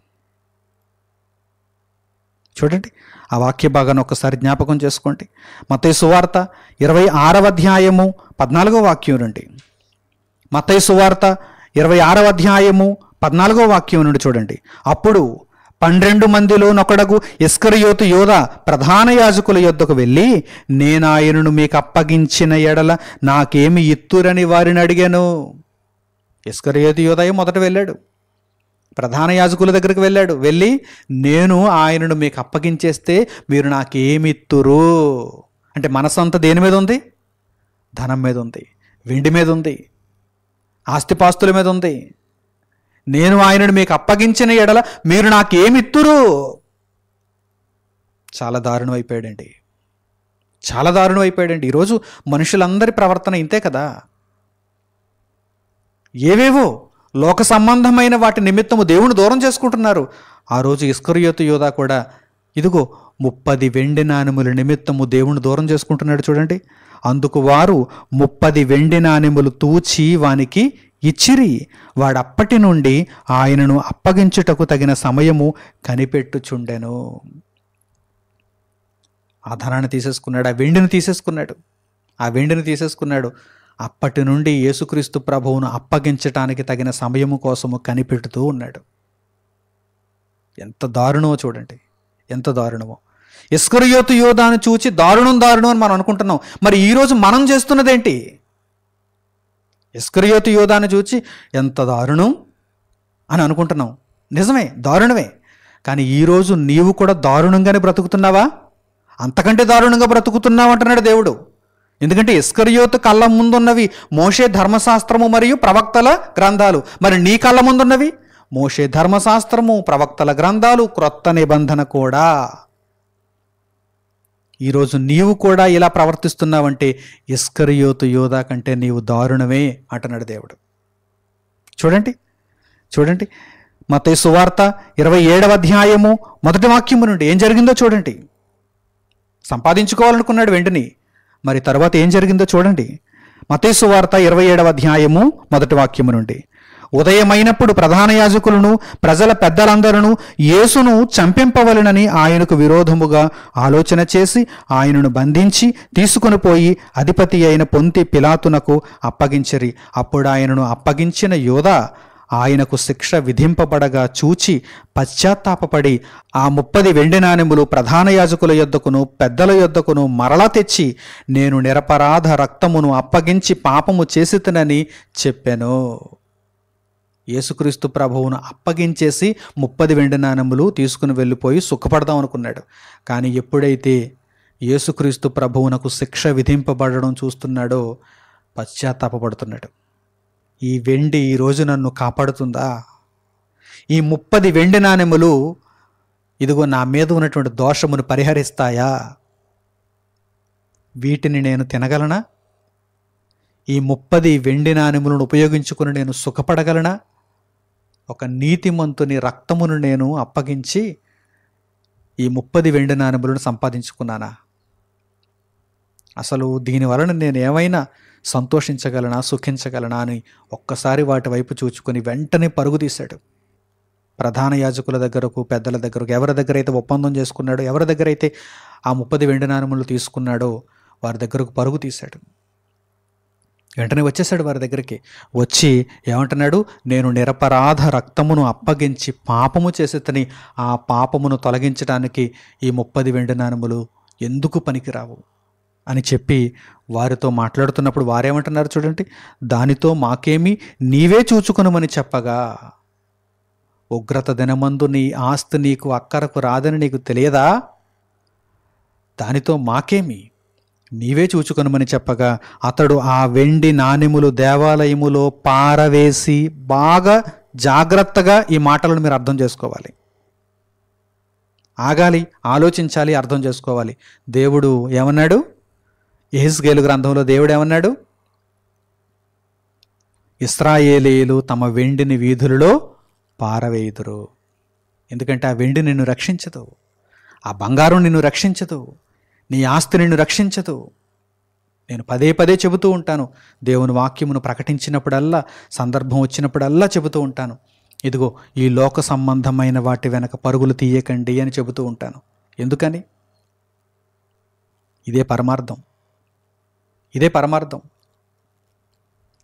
చూడండి, ఆ వాక్య భాగాన్ని ఒకసారి జ్ఞాపకం చేసుకోండి. మత్తయి సువార్త 26వ అధ్యాయము 14వ వాక్యం నుండి, మత్తయి సువార్త 26వ అధ్యాయము 14వ వాక్యం నుండి చూడండి. అప్పుడు 12 మందిలోనొకడగు ఇస్కరియోతు యోధా ప్రధాన యాజకుల యొద్దకు వెళ్ళి, నేనాయనను మీకు అప్పగించిన ఎడల నాకేమి ఇత్తురని వారిని అడిగాను. ఇస్కరియోతు యోధా మొదట వెళ్ళాడు, ప్రధాన యాజకుల దగ్గరికి వెళ్ళాడు. వెళ్ళి, నేను ఆయనను మీకు అప్పగించేస్తే మీరు నాకేమిత్తురు అంటే మనసంతా దేని మీద ఉంది? ధనం మీద ఉంది, వెండి మీద ఉంది, ఆస్తిపాస్తుల మీద ఉంది. నేను ఆయనను మీకు అప్పగించిన ఎడల మీరు నాకేమిత్తురు. చాలా దారుణం అయిపోయాడండి, చాలా దారుణం అయిపోయాడండి. ఈరోజు మనుషులందరి ప్రవర్తన ఇంతే కదా. ఏవేవో లోక సంబంధమైన వాటి నిమిత్తము దేవుని దూరం చేసుకుంటున్నారు. ఆ రోజు ఇస్కరియోతు యోధా కూడా ఇదిగో 30 వెండి నాణెముల నిమిత్తము దేవుని దూరం చేసుకుంటున్నాడు. చూడండి, అందుకు వారు 30 వెండి నాణెములు తూచి వానికి ఇచ్చిరి. వాడప్పటి నుండి ఆయనను అప్పగించుటకు తగిన సమయము కనిపెట్టుచుండెను. ఆ ధనాన్ని తీసేసుకున్నాడు, ఆ వెండిని తీసేసుకున్నాడు. అప్పటి నుండి యేసుక్రీస్తు ప్రభువును అప్పగించటానికి తగిన సమయము కోసము కనిపెడుతూ ఉన్నాడు. ఎంత దారుణమో చూడండి, ఎంత దారుణమో. ఇస్కరియోతు యోధాను చూచి దారుణం అని మనం అనుకుంటున్నాం. మరి ఈరోజు మనం చేస్తున్నదేంటి? ఇస్కరియోతు యోధాను చూచి ఎంత దారుణం అని అనుకుంటున్నాం. నిజమే, దారుణమే. కానీ ఈరోజు నీవు కూడా దారుణంగానే బ్రతుకుతున్నావా? అంతకంటే దారుణంగా బ్రతుకుతున్నావు అంటున్నాడు దేవుడు. ఎందుకంటే ఇస్కరియోతు కళ్ళ ముందున్నవి మోషే ధర్మశాస్త్రము మరియు ప్రవక్తల గ్రంథాలు. మరి నీ కళ్ళ ముందున్నవి మోషే ధర్మశాస్త్రము, ప్రవక్తల గ్రంథాలు, క్రొత్త నిబంధన కూడా. ఈరోజు నీవు కూడా ఇలా ప్రవర్తిస్తున్నావంటే ఇస్కరియోతు యోధా కంటే నీవు దారుణమే అంటున్నాడు దేవుడు. చూడండి చూడండి, మత్తయి సువార్త 27వ అధ్యాయము 1వ వాక్యము నుండి ఏం జరిగిందో చూడండి. సంపాదించుకోవాలనుకున్నాడు వెండిని, మరి తర్వాత ఏం జరిగిందో చూడండి. మత్తయి సువార్త 27వ అధ్యాయము 1వ వాక్యము నుండి, ఉదయమైనప్పుడు ప్రధాన యాజకులను ప్రజల పెద్దలందరూ యేసును చంపింపవలెనని ఆయనకు విరోధముగా ఆలోచన చేసి ఆయనను బంధించి తీసుకుని పోయి అధిపతి అయిన పొంతి పిలాతునకు అప్పగించిరి. అప్పుడు ఆయనను అప్పగించిన యోధా ఆయనకు శిక్ష విధింపబడగా చూచి పశ్చాత్తాపపడి ఆ 30 వెండి నాణెములు ప్రధాన యాజకుల యొద్దకును పెద్దల యొద్దకును మరలా తెచ్చి, నేను నిరపరాధ రక్తమును అప్పగించి పాపము చేసితినని చెప్పెను. యేసుక్రీస్తు ప్రభువును అప్పగించేసి 30 వెండి నాణెములు తీసుకుని వెళ్ళిపోయి సుఖపడదాం అనుకున్నాడు. కానీ ఎప్పుడైతే యేసుక్రీస్తు ప్రభువునకు శిక్ష విధింపబడడం చూస్తున్నాడో పశ్చాత్తాపపడుతున్నాడు. ఈ వెండి ఈరోజు నన్ను కాపాడుతుందా? ఈ 30 వెండి నాణెములు ఇదిగో నా మీద ఉన్నటువంటి దోషమును పరిహరిస్తాయా? వీటిని నేను తినగలనా? ఈ 30 వెండి నాణెములను ఉపయోగించుకుని నేను సుఖపడగలనా? ఒక నీతిమంతుని రక్తమును నేను అప్పగించి ఈ 30 వెండి నాణెములను సంపాదించుకున్నానా? అసలు దీనివలన నేను ఏమైనా సంతోషించగలనా, సుఖించగలనా అని ఒక్కసారి వాటి వైపు చూచుకొని వెంటనే పరుగు తీశాడు. ప్రధాన యాజకుల దగ్గరకు, పెద్దల దగ్గరకు, ఎవరి దగ్గర అయితే ఒప్పందం చేసుకున్నాడో, ఎవరి దగ్గర అయితే ఆ 30 వెండి నాణెములు తీసుకున్నాడో వారి దగ్గరకు పరుగు తీశాడు. వెంటనే వచ్చేసాడు వారి దగ్గరికి. వచ్చి ఏమంటున్నాడు? నేను నిరపరాధ రక్తమును అప్పగించి పాపము చేసేతని, ఆ పాపమును తొలగించడానికి ఈ 30 వెండి నాణెములు ఎందుకు పనికిరావు అని చెప్పి వారితో మాట్లాడుతున్నప్పుడు వారేమంటున్నారు చూడండి. దానితో మాకేమి, నీవే చూచుకొనుమని చెప్పగా, ఉగ్రత దినమందు నీ ఆస్తి నీకు అక్కరకు రాదని నీకు తెలియదా? దానితో మాకేమి, నీవే చూచుకొనుమని చెప్పగా అతడు ఆ వెండి నాణెములు దేవాలయములో పారవేసి, బాగా జాగ్రత్తగా ఈ మాటలను మీరు అర్థం చేసుకోవాలి, ఆగాలి, ఆలోచించాలి, అర్థం చేసుకోవాలి. దేవుడు ఏమన్నాడు? యెహెజ్కేలు గ్రంథంలో దేవుడు ఏమన్నాడు? ఇశ్రాయేలీయులు తమ వెండిని వీధులలో పారవేయుదురు. ఎందుకంటే ఆ వెండి నిన్ను రక్షించదు, ఆ బంగారం నిన్ను రక్షించదు, నీ ఆస్తి నిన్ను రక్షించదు. నేను పదే పదే చెబుతూ ఉంటాను, దేవుని వాక్యమును ప్రకటించినప్పుడల్లా, సందర్భం వచ్చినప్పుడల్లా చెబుతూ ఉంటాను, ఇదిగో ఈ లోక సంబంధమైన వాటి వెనక పరుగులు తీయకండి అని చెబుతూ ఉంటాను. ఎందుకని? ఇదే పరమార్థం, ఇదే పరమార్థం.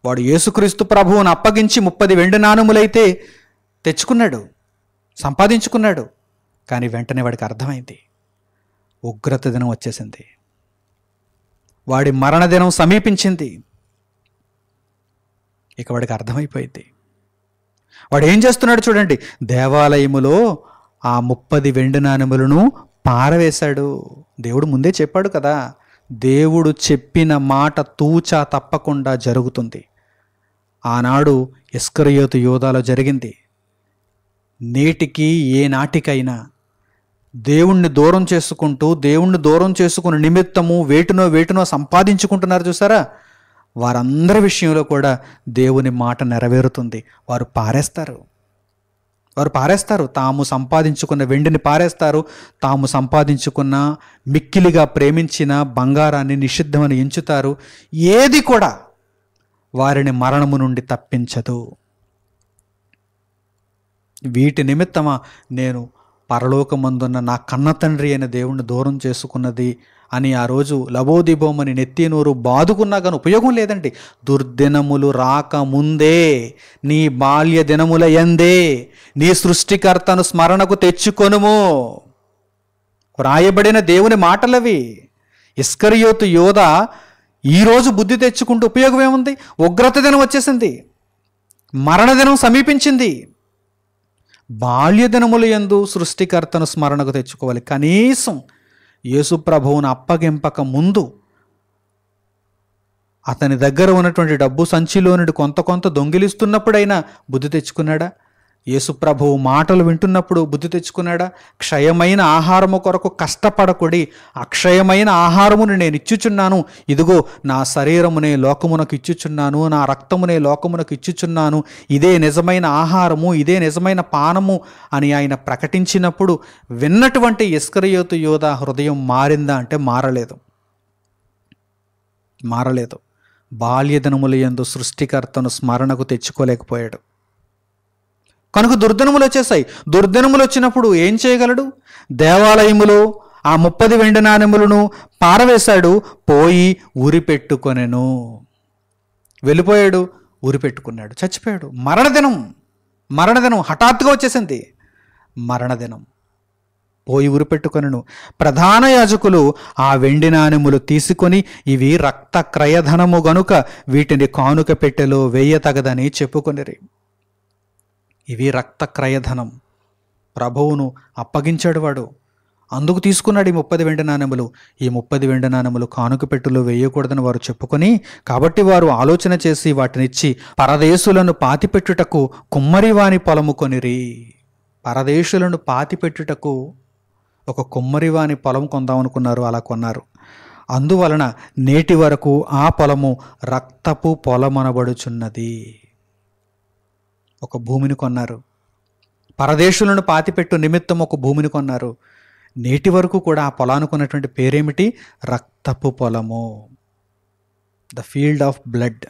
వాడు యేసుక్రీస్తు ప్రభువును అప్పగించి 30 వెండి నాణెములైతే తెచ్చుకున్నాడు, సంపాదించుకున్నాడు. కానీ వెంటనే వాడికి అర్థమైంది, ఉగ్రత దినం వచ్చేసింది, వాడి మరణదినం సమీపించింది. ఇక వాడికి అర్థమైపోయింది. వాడు ఏం చేస్తున్నాడు చూడండి. దేవాలయములో ఆ 30 వెండి నాణెములను పారవేశాడు. దేవుడు ముందే చెప్పాడు కదా, దేవుడు చెప్పిన మాట తూచా తప్పకుండా జరుగుతుంది. ఆనాడు ఇస్కరియోతు యోధాలో జరిగింది. నేటికి ఏ నాటికైనా దేవుణ్ణి దూరం చేసుకుంటూ, దేవుణ్ణి దూరం చేసుకుని నిమిత్తము వేటినో సంపాదించుకుంటున్నారు చూసారా, వారందరి విషయంలో కూడా దేవుని మాట నెరవేరుతుంది. వారు పారేస్తారు, తాము సంపాదించుకున్న వెండిని పారేస్తారు, తాము సంపాదించుకున్న మిక్కిలిగా ప్రేమించిన బంగారాన్ని నిషిద్ధమని ఎంచుతారు. ఏది కూడా వారిని మరణము నుండి తప్పించదు. వీటి నిమిత్తమా నేను పరలోకమందున్న నా కన్న తండ్రి అయిన దేవుణ్ణి దూరం చేసుకున్నది అని ఆ రోజు లబోదిబోమని నెత్తి నోరు బాదుకున్నా కానీ ఉపయోగం లేదండి. దుర్దినములు రాకముందే, నీ బాల్య దినముల యందే నీ సృష్టికర్తను స్మరణకు తెచ్చుకొనుము. వ్రాయబడిన దేవుని మాటలవి. ఇస్కరియోతు యోధ ఈరోజు బుద్ధి తెచ్చుకుంటూ ఉపయోగం ఏముంది? ఉగ్రత దినం వచ్చేసింది, మరణదినం సమీపించింది. బాల్య దినముల యందు సృష్టికర్తను స్మరణకు తెచ్చుకోవాలి. కనీసం యేసు ప్రభువును అప్పగింపక ముందు అతని దగ్గర ఉన్నటువంటి డబ్బు సంచిలో నుండి కొంత దొంగిలిస్తున్నప్పుడైనా బుద్ధి తెచ్చుకున్నాడా? యేసుప్రభువు మాటలు వింటున్నప్పుడు బుద్ధి తెచ్చుకున్నాడా? క్షయమైన ఆహారము కొరకు కష్టపడకుడి, అక్షయమైన ఆహారమును నేను ఇచ్చుచున్నాను, ఇదిగో నా శరీరమునే లోకమునకు ఇచ్చుచున్నాను, నా రక్తమునే లోకమునకు ఇచ్చుచున్నాను, ఇదే నిజమైన ఆహారము, ఇదే నిజమైన పానము అని ఆయన ప్రకటించినప్పుడు విన్నటువంటి ఇస్కరియోతు యోధ హృదయం మారిందా అంటే మారలేదు. బాల్యదినముల యందు సృష్టికర్తను స్మరణకు తెచ్చుకోలేకపోయాడు. కనుక దుర్దినములు వచ్చేసాయి. దుర్దినములు వచ్చినప్పుడు ఏం చేయగలడు? దేవాలయములో ఆ 30 వెండి నాణెములను పారవేశాడు, పోయి ఉరిపెట్టుకొనెను. వెళ్ళిపోయాడు, ఉరిపెట్టుకున్నాడు, చచ్చిపోయాడు. మరణదినం హఠాత్తుగా వచ్చేసింది. మరణదినం పోయి ఉరిపెట్టుకొనెను. ప్రధాన యాజకులు ఆ వెండి నాణెములు తీసుకొని, ఇవి రక్త క్రయధనము గనుక వీటిని కానుక పెట్టెలో వేయతగదని చెప్పుకొనిరి. ఇవి రక్త క్రయధనం, ప్రభువును అప్పగించాడు వాడు, అందుకు తీసుకున్నాడు ఈ 30 వెండి నాణెములు. ఈ 30 వెండి నాణెములు కానుక పెట్టెలో వేయకూడదని వారు చెప్పుకొని, కాబట్టి వారు ఆలోచన చేసి వాటినిచ్చి పరదేశులను పాతిపెట్టుటకు కుమ్మరివాని పొలము కొనిరి. పరదేశులను పాతిపెట్టుటకు ఒక కుమ్మరివాని పొలం కొందామనుకున్నారు, అలా కొన్నారు. అందువలన నేటి వరకు ఆ పొలము రక్తపు పొలమనబడుచున్నది. ఒక భూమిని కొన్నారు, పరదేశులను పాతిపెట్టు నిమిత్తం ఒక భూమిని కొన్నారు. నేటి వరకు కూడా ఆ పొలానికి ఉన్నటువంటి పేరేమిటి? రక్తపు పొలము, ద ఫీల్డ్ ఆఫ్ బ్లడ్,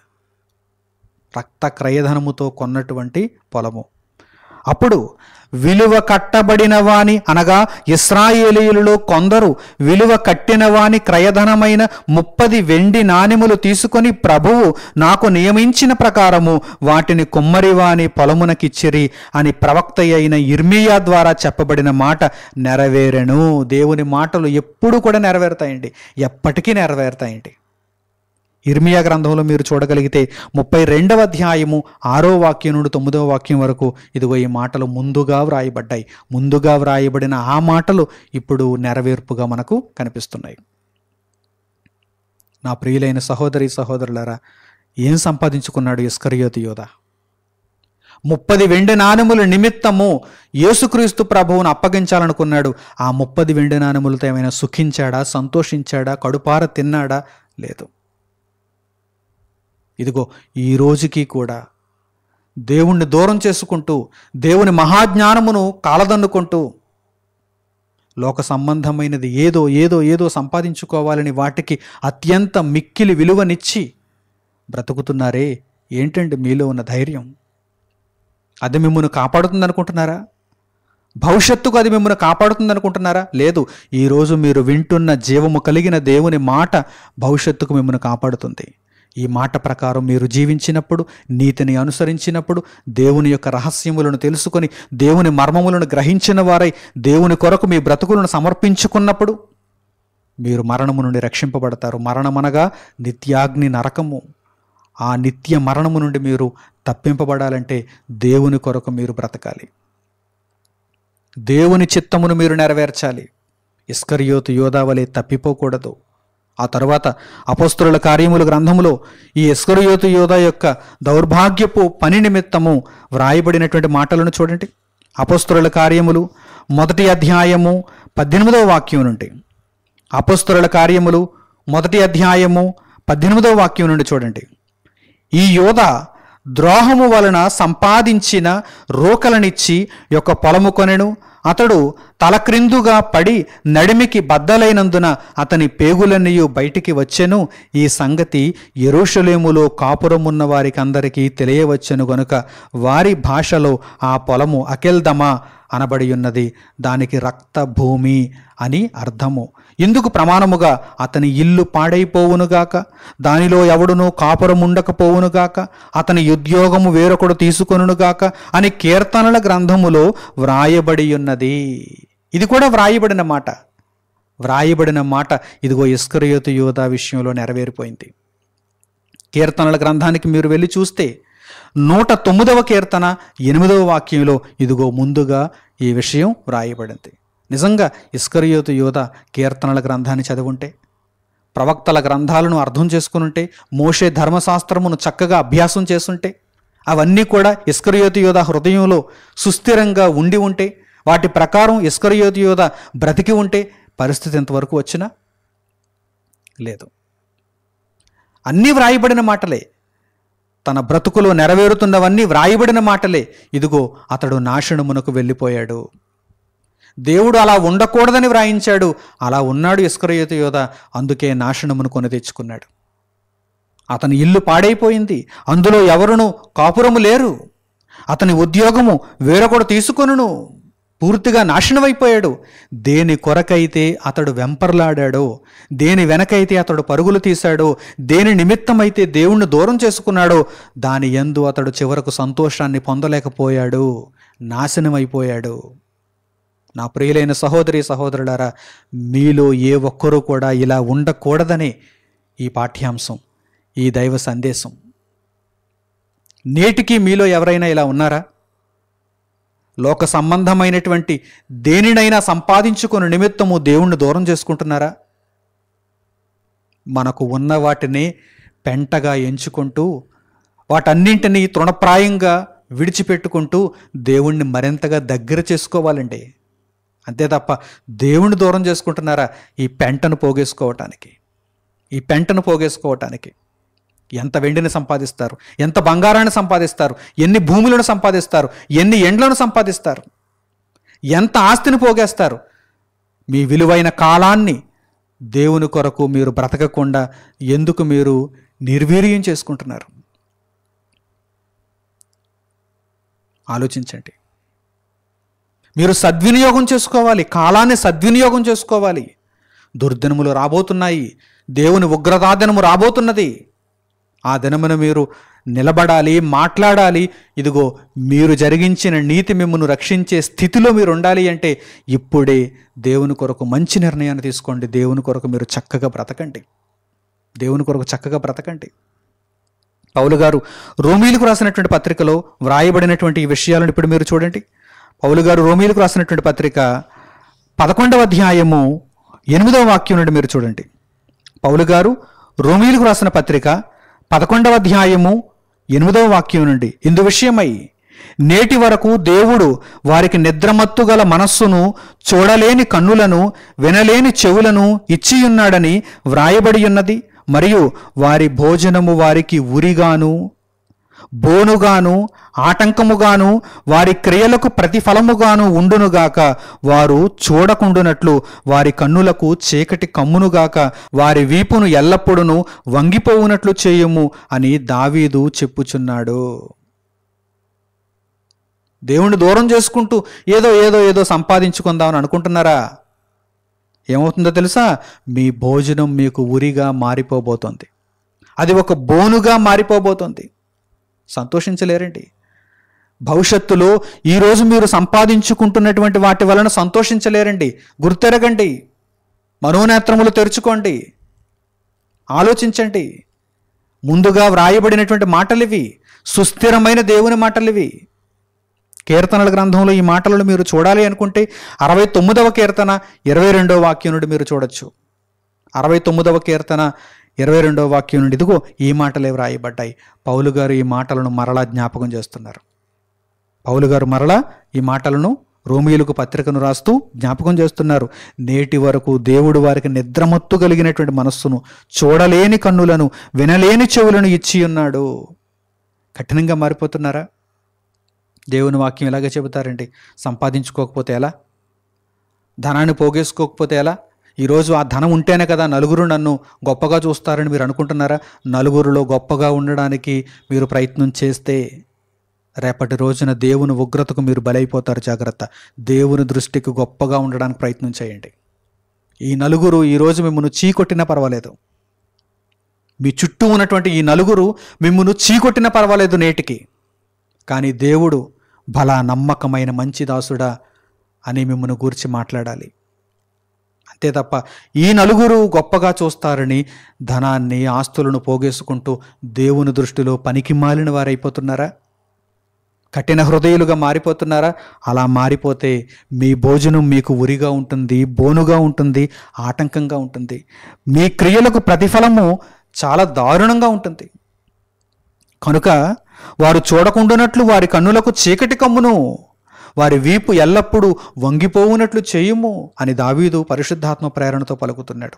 రక్త క్రయధనముతో కొన్నటువంటి పొలము. అప్పుడు విలువ కట్టబడిన వాని అనగా ఇశ్రాయేలీయులలో కొందరు విలువ కట్టిన వాని క్రయధనమైన 30 వెండి నాణెములు తీసుకొని, ప్రభువు నాకు నియమించిన ప్రకారము వాటిని కుమ్మరివాని పొలమునకిచ్చిరి అని ప్రవక్త అయిన ఇర్మీయా ద్వారా చెప్పబడిన మాట నెరవేరెను. దేవుని మాటలు ఎప్పుడు కూడా నెరవేరుతాయండి, ఎప్పటికీ నెరవేరుతాయండి. ఇర్మీయా గ్రంథంలో మీరు చూడగలిగితే 32వ అధ్యాయము 6వ వాక్యం నుండి 9వ వాక్యం వరకు ఇదిగో ఈ మాటలు ముందుగా వ్రాయబడ్డాయి. ముందుగా వ్రాయబడిన ఆ మాటలు ఇప్పుడు నెరవేర్పుగా మనకు కనిపిస్తున్నాయి. నా ప్రియులైన సహోదరి సహోదరులారా, ఏం సంపాదించుకున్నాడు ఇస్కరియోతు యోధ? 30 వెండి నాణెముల నిమిత్తము యేసుక్రీస్తు ప్రభువును అప్పగించాలనుకున్నాడు. ఆ 30 వెండి నాణెములతో ఏమైనా సుఖించాడా, సంతోషించాడా, కడుపార తిన్నాడా? లేదు. ఇదిగో ఈ రోజుకి కూడా దేవుణ్ణి దూరం చేసుకుంటూ, దేవుని మహాజ్ఞానమును కాలదన్నుకుంటూ, లోక సంబంధమైనది ఏదో సంపాదించుకోవాలని వాటికి అత్యంత మిక్కిలి విలువనిచ్చి బ్రతుకుతున్నారే. ఏంటండి మీలో ఉన్న ధైర్యం? అది మిమ్మల్ని కాపాడుతుంది అనుకుంటున్నారా? భవిష్యత్తుకు అది మిమ్మల్ని కాపాడుతుంది అనుకుంటున్నారా? లేదు. ఈరోజు మీరు వింటున్న జీవము కలిగిన దేవుని మాట భవిష్యత్తుకు మిమ్మల్ని కాపాడుతుంది. ఈ మాట ప్రకారం మీరు జీవించినప్పుడు, నీతిని అనుసరించినప్పుడు, దేవుని యొక్క రహస్యములను తెలుసుకొని, దేవుని మర్మములను గ్రహించిన వారై దేవుని కొరకు మీ బ్రతుకులను సమర్పించుకున్నప్పుడు మీరు మరణము నుండి రక్షింపబడతారు. మరణమనగా నిత్యాగ్ని నరకము. ఆ నిత్య మరణము నుండి మీరు తప్పింపబడాలంటే దేవుని కొరకు మీరు బ్రతకాలి, దేవుని చిత్తమును మీరు నెరవేర్చాలి. ఇస్కరియోతు యోధావలే తప్పిపోకూడదు. ఆ తరువాత అపోస్తలుల కార్యముల గ్రంథములో ఈ ఇస్కరియోతు యోధ యొక్క దౌర్భాగ్యపు పని నిమిత్తము వ్రాయబడినటువంటి మాటలను చూడండి. అపోస్తలుల కార్యములు 1వ అధ్యాయము 18వ వాక్యం నుండి, అపోస్తలుల కార్యములు 1వ అధ్యాయము 18వ వాక్యం నుండి చూడండి. ఈ యోధ ద్రోహము వలన సంపాదించిన రోకలనిచ్చి యొక్క పొలము కొనెను. అతడు తలక్రిందుగా పడి నడిమికి బద్దలైనందున అతని పేగులన్నీయు బయటికి వచ్చెను. ఈ సంగతి యెరూషలేములో కాపురమున్న వారికి అందరికీ తెలియవచ్చెను గనుక వారి భాషలో ఆ పొలము అకెల్దమా అనబడి ఉన్నది. దానికి రక్త భూమి అని అర్థము. ఇందుకు ప్రమాణముగా అతని ఇల్లు పాడైపోవునుగాక, దానిలో ఎవడునూ కాపురముండకపోవునుగాక, అతని ఉద్యోగము వేరొకడు తీసుకొనుగాక అని కీర్తనల గ్రంథములో వ్రాయబడి ఉన్నది. ఇది కూడా వ్రాయబడిన మాట. ఇదిగో ఇస్కరియోతు యోధ విషయంలో నెరవేరిపోయింది. కీర్తనల గ్రంథానికి మీరు వెళ్ళి చూస్తే 109వ కీర్తన 8వ వాక్యంలో ఇదిగో ముందుగా ఈ విషయం వ్రాయబడింది. నిజంగా ఇస్కరియోతు యోధ కీర్తనల గ్రంథాన్ని చదివుంటే, ప్రవక్తల గ్రంథాలను అర్థం చేసుకునుంటే, మోషే ధర్మశాస్త్రమును చక్కగా అభ్యాసం చేసుంటే, అవన్నీ కూడా ఇస్కరియోతు యోధ హృదయంలో సుస్థిరంగా ఉండి ఉంటే, వాటి ప్రకారం ఇస్కరియోతు యోధ బ్రతికి ఉంటే పరిస్థితి ఎంతవరకు వచ్చినా లేదు. అన్నీ వ్రాయబడిన మాటలే, తన బ్రతుకులో నెరవేరుతున్నవన్నీ వ్రాయబడిన మాటలే. ఇదిగో అతడు నాశనమునకు వెళ్ళిపోయాడు. దేవుడు అలా ఉండకూడదని వ్రాయించాడు, అలా ఉన్నాడు ఇస్కరియోతు యోధ. అందుకే నాశనమును కొని తెచ్చుకున్నాడు. అతని ఇల్లు పాడైపోయింది, అందులో ఎవరునూ కాపురము లేరు. అతని ఉద్యోగము వేరొకడు తీసుకొనును. పూర్తిగా నాశనమైపోయాడు. దేని కొరకైతే అతడు వెంపర్లాడాడో, దేని వెనకైతే అతడు పరుగులు తీశాడో, దేని నిమిత్తమైతే దేవుణ్ణి దూరం చేసుకున్నాడో దాని యందు అతడు చివరకు సంతోషాన్ని పొందలేకపోయాడు, నాశనమైపోయాడు. నా ప్రియులైన సహోదరి సహోదరులారా, మీలో ఏ ఒక్కరూ కూడా ఇలా ఉండకూడదని ఈ పాఠ్యాంశం, ఈ దైవ సందేశం. నేటికి మీలో ఎవరైనా ఇలా ఉన్నారా? లోక సంబంధమైనటువంటి దేనినైనా సంపాదించుకుని నిమిత్తము దేవుణ్ణి దూరం చేసుకుంటున్నారా? మనకు ఉన్న వాటిని పెంటగా ఎంచుకుంటూ, వాటన్నింటినీ తృణప్రాయంగా విడిచిపెట్టుకుంటూ దేవుణ్ణి మరింతగా దగ్గర చేసుకోవాలండి. అంతే తప్ప దేవుణ్ణి దూరం చేసుకుంటున్నారా? ఈ పెంటను పోగేసుకోవటానికి, ఈ పెంటను పోగేసుకోవటానికి. ఎంత వెండిని సంపాదిస్తారు, ఎంత బంగారాన్ని సంపాదిస్తారు, ఎన్ని భూములను సంపాదిస్తారు, ఎన్ని ఎండ్లను సంపాదిస్తారు, ఎంత ఆస్తిని పోగేస్తారు. మీ విలువైన కాలాన్ని దేవుని కొరకు మీరు బ్రతకకుండా ఎందుకు మీరు నిర్వీర్యం చేసుకుంటున్నారు? ఆలోచించండి. మీరు సద్వినియోగం చేసుకోవాలి, కాలాన్ని సద్వినియోగం చేసుకోవాలి. దుర్దినములు రాబోతున్నాయి, దేవుని ఉగ్రతాదినము రాబోతున్నది. ఆ దినమున మీరు నిలబడాలి, మాట్లాడాలి. ఇదిగో మీరు జరిగించిన నీతి మిమ్మల్ని రక్షించే స్థితిలో మీరు ఉండాలి అంటే ఇప్పుడే దేవుని కొరకు మంచి నిర్ణయాన్ని తీసుకోండి. దేవుని కొరకు మీరు చక్కగా బ్రతకండి, దేవుని కొరకు చక్కగా బ్రతకండి. పౌలు గారు రోమీలకు రాసినటువంటి పత్రికలో వ్రాయబడినటువంటి ఈ విషయాలను ఇప్పుడు మీరు చూడండి. పౌలు గారు రోమీలకు రాసినటువంటి పత్రిక 11వ అధ్యాయము 8వ వాక్యం నుండి మీరు చూడండి. పౌలు గారు రోమీలకు రాసిన పత్రిక 11వ అధ్యాయము 8వ వాక్యం నుండి, ఇందు విషయమై నేటి వరకు దేవుడు వారికి నిద్రమత్తు గల మనస్సును, చూడలేని కన్నులను, వినలేని చెవులను ఇచ్చియున్నాడని వ్రాయబడి ఉన్నది. మరియు వారి భోజనము వారికి ఉరిగాను, బోనుగాను, ఆటంకముగాను, వారి క్రియలకు ప్రతిఫలముగాను ఉండునుగాక. వారు చూడకుండునట్లు వారి కన్నులకు చీకటి కమ్మునుగాక. వారి వీపును ఎల్లప్పుడూ వంగిపోవునట్లు చేయుము అని దావీదు చెప్పుచున్నాడు. దేవుణ్ణి దూరం చేసుకుంటూ ఏదో ఏదో ఏదో సంపాదించుకుందామని అనుకుంటున్నారా? ఏమవుతుందో తెలుసా? మీ భోజనం మీకు ఉరిగా మారిపోబోతోంది, అది ఒక బోనుగా మారిపోబోతోంది. సంతోషించలేరండి. భవిష్యత్తులో ఈరోజు మీరు సంపాదించుకుంటున్నటువంటి వాటి వలన సంతోషించలేరండి. గుర్తెరగండి, మనోనేత్రములు తెరుచుకోండి, ఆలోచించండి. ముందుగా వ్రాయబడినటువంటి మాటలివి, సుస్థిరమైన దేవుని మాటలివి. కీర్తనల గ్రంథంలో ఈ మాటలను మీరు చూడాలి అనుకుంటే 69వ కీర్తన 22వ వాక్యం నుండి మీరు చూడొచ్చు. 69వ కీర్తన 22వ వాక్యం నుండి ఇదిగో ఈ మాటలే వ్రాయబడ్డాయి. పౌలు గారు ఈ మాటలను మరలా జ్ఞాపకం చేస్తున్నారు. పౌలు గారు మరలా ఈ మాటలను రోమీయులకు పత్రికను రాస్తూ జ్ఞాపకం చేస్తున్నారు. నేటి వరకు దేవుడు వారికి నిద్రమత్తు కలిగినటువంటి మనస్సును, చూడలేని కన్నులను, వినలేని చెవులను ఇచ్చి ఉన్నాడు. కఠినంగా మారిపోతున్నారా? దేవుని వాక్యం ఇలాగే చెబుతారండి. సంపాదించుకోకపోతే ఎలా? ధనాన్ని పోగేసుకోకపోతే ఎలా? ఈరోజు ఆ ధనం ఉంటేనే కదా నలుగురు నన్ను గొప్పగా చూస్తారని మీరు అనుకుంటున్నారా? నలుగురిలో గొప్పగా ఉండడానికి మీరు ప్రయత్నం చేస్తే రేపటి రోజున దేవుని ఉగ్రతకు మీరు బలైపోతారు. జాగ్రత్త. దేవుని దృష్టికి గొప్పగా ఉండడానికి ప్రయత్నం చేయండి. ఈ నలుగురు ఈరోజు మిమ్మల్ని చీకొట్టినా పర్వాలేదు, మీ చుట్టూ ఉన్నటువంటి ఈ నలుగురు మిమ్మల్ని చీకొట్టినా పర్వాలేదు నేటికి. కానీ దేవుడు భలా నమ్మకమైన మంచి దాసుడా అని మిమ్మల్ని గూర్చి మాట్లాడాలి. అంతే తప్ప ఈ నలుగురు గొప్పగా చూస్తారని ధనాన్ని, ఆస్తులను పోగేసుకుంటూ దేవుని దృష్టిలో పనికి మాలిన వారైపోతున్నారా? కఠిన హృదయులుగా మారిపోతున్నారా? అలా మారిపోతే మీ భోజనం మీకు ఉరిగా ఉంటుంది, బోనుగా ఉంటుంది, ఆటంకంగా ఉంటుంది. మీ క్రియలకు ప్రతిఫలము చాలా దారుణంగా ఉంటుంది. కనుక వారు చూడకుండానట్లు వారి కన్నులకు చీకటి కమ్మును, వారి వీపు ఎల్లప్పుడూ వంగిపోవునట్లు చేయుము అని దావీదు పరిశుద్ధాత్మ ప్రేరణతో పలుకుతున్నాడు.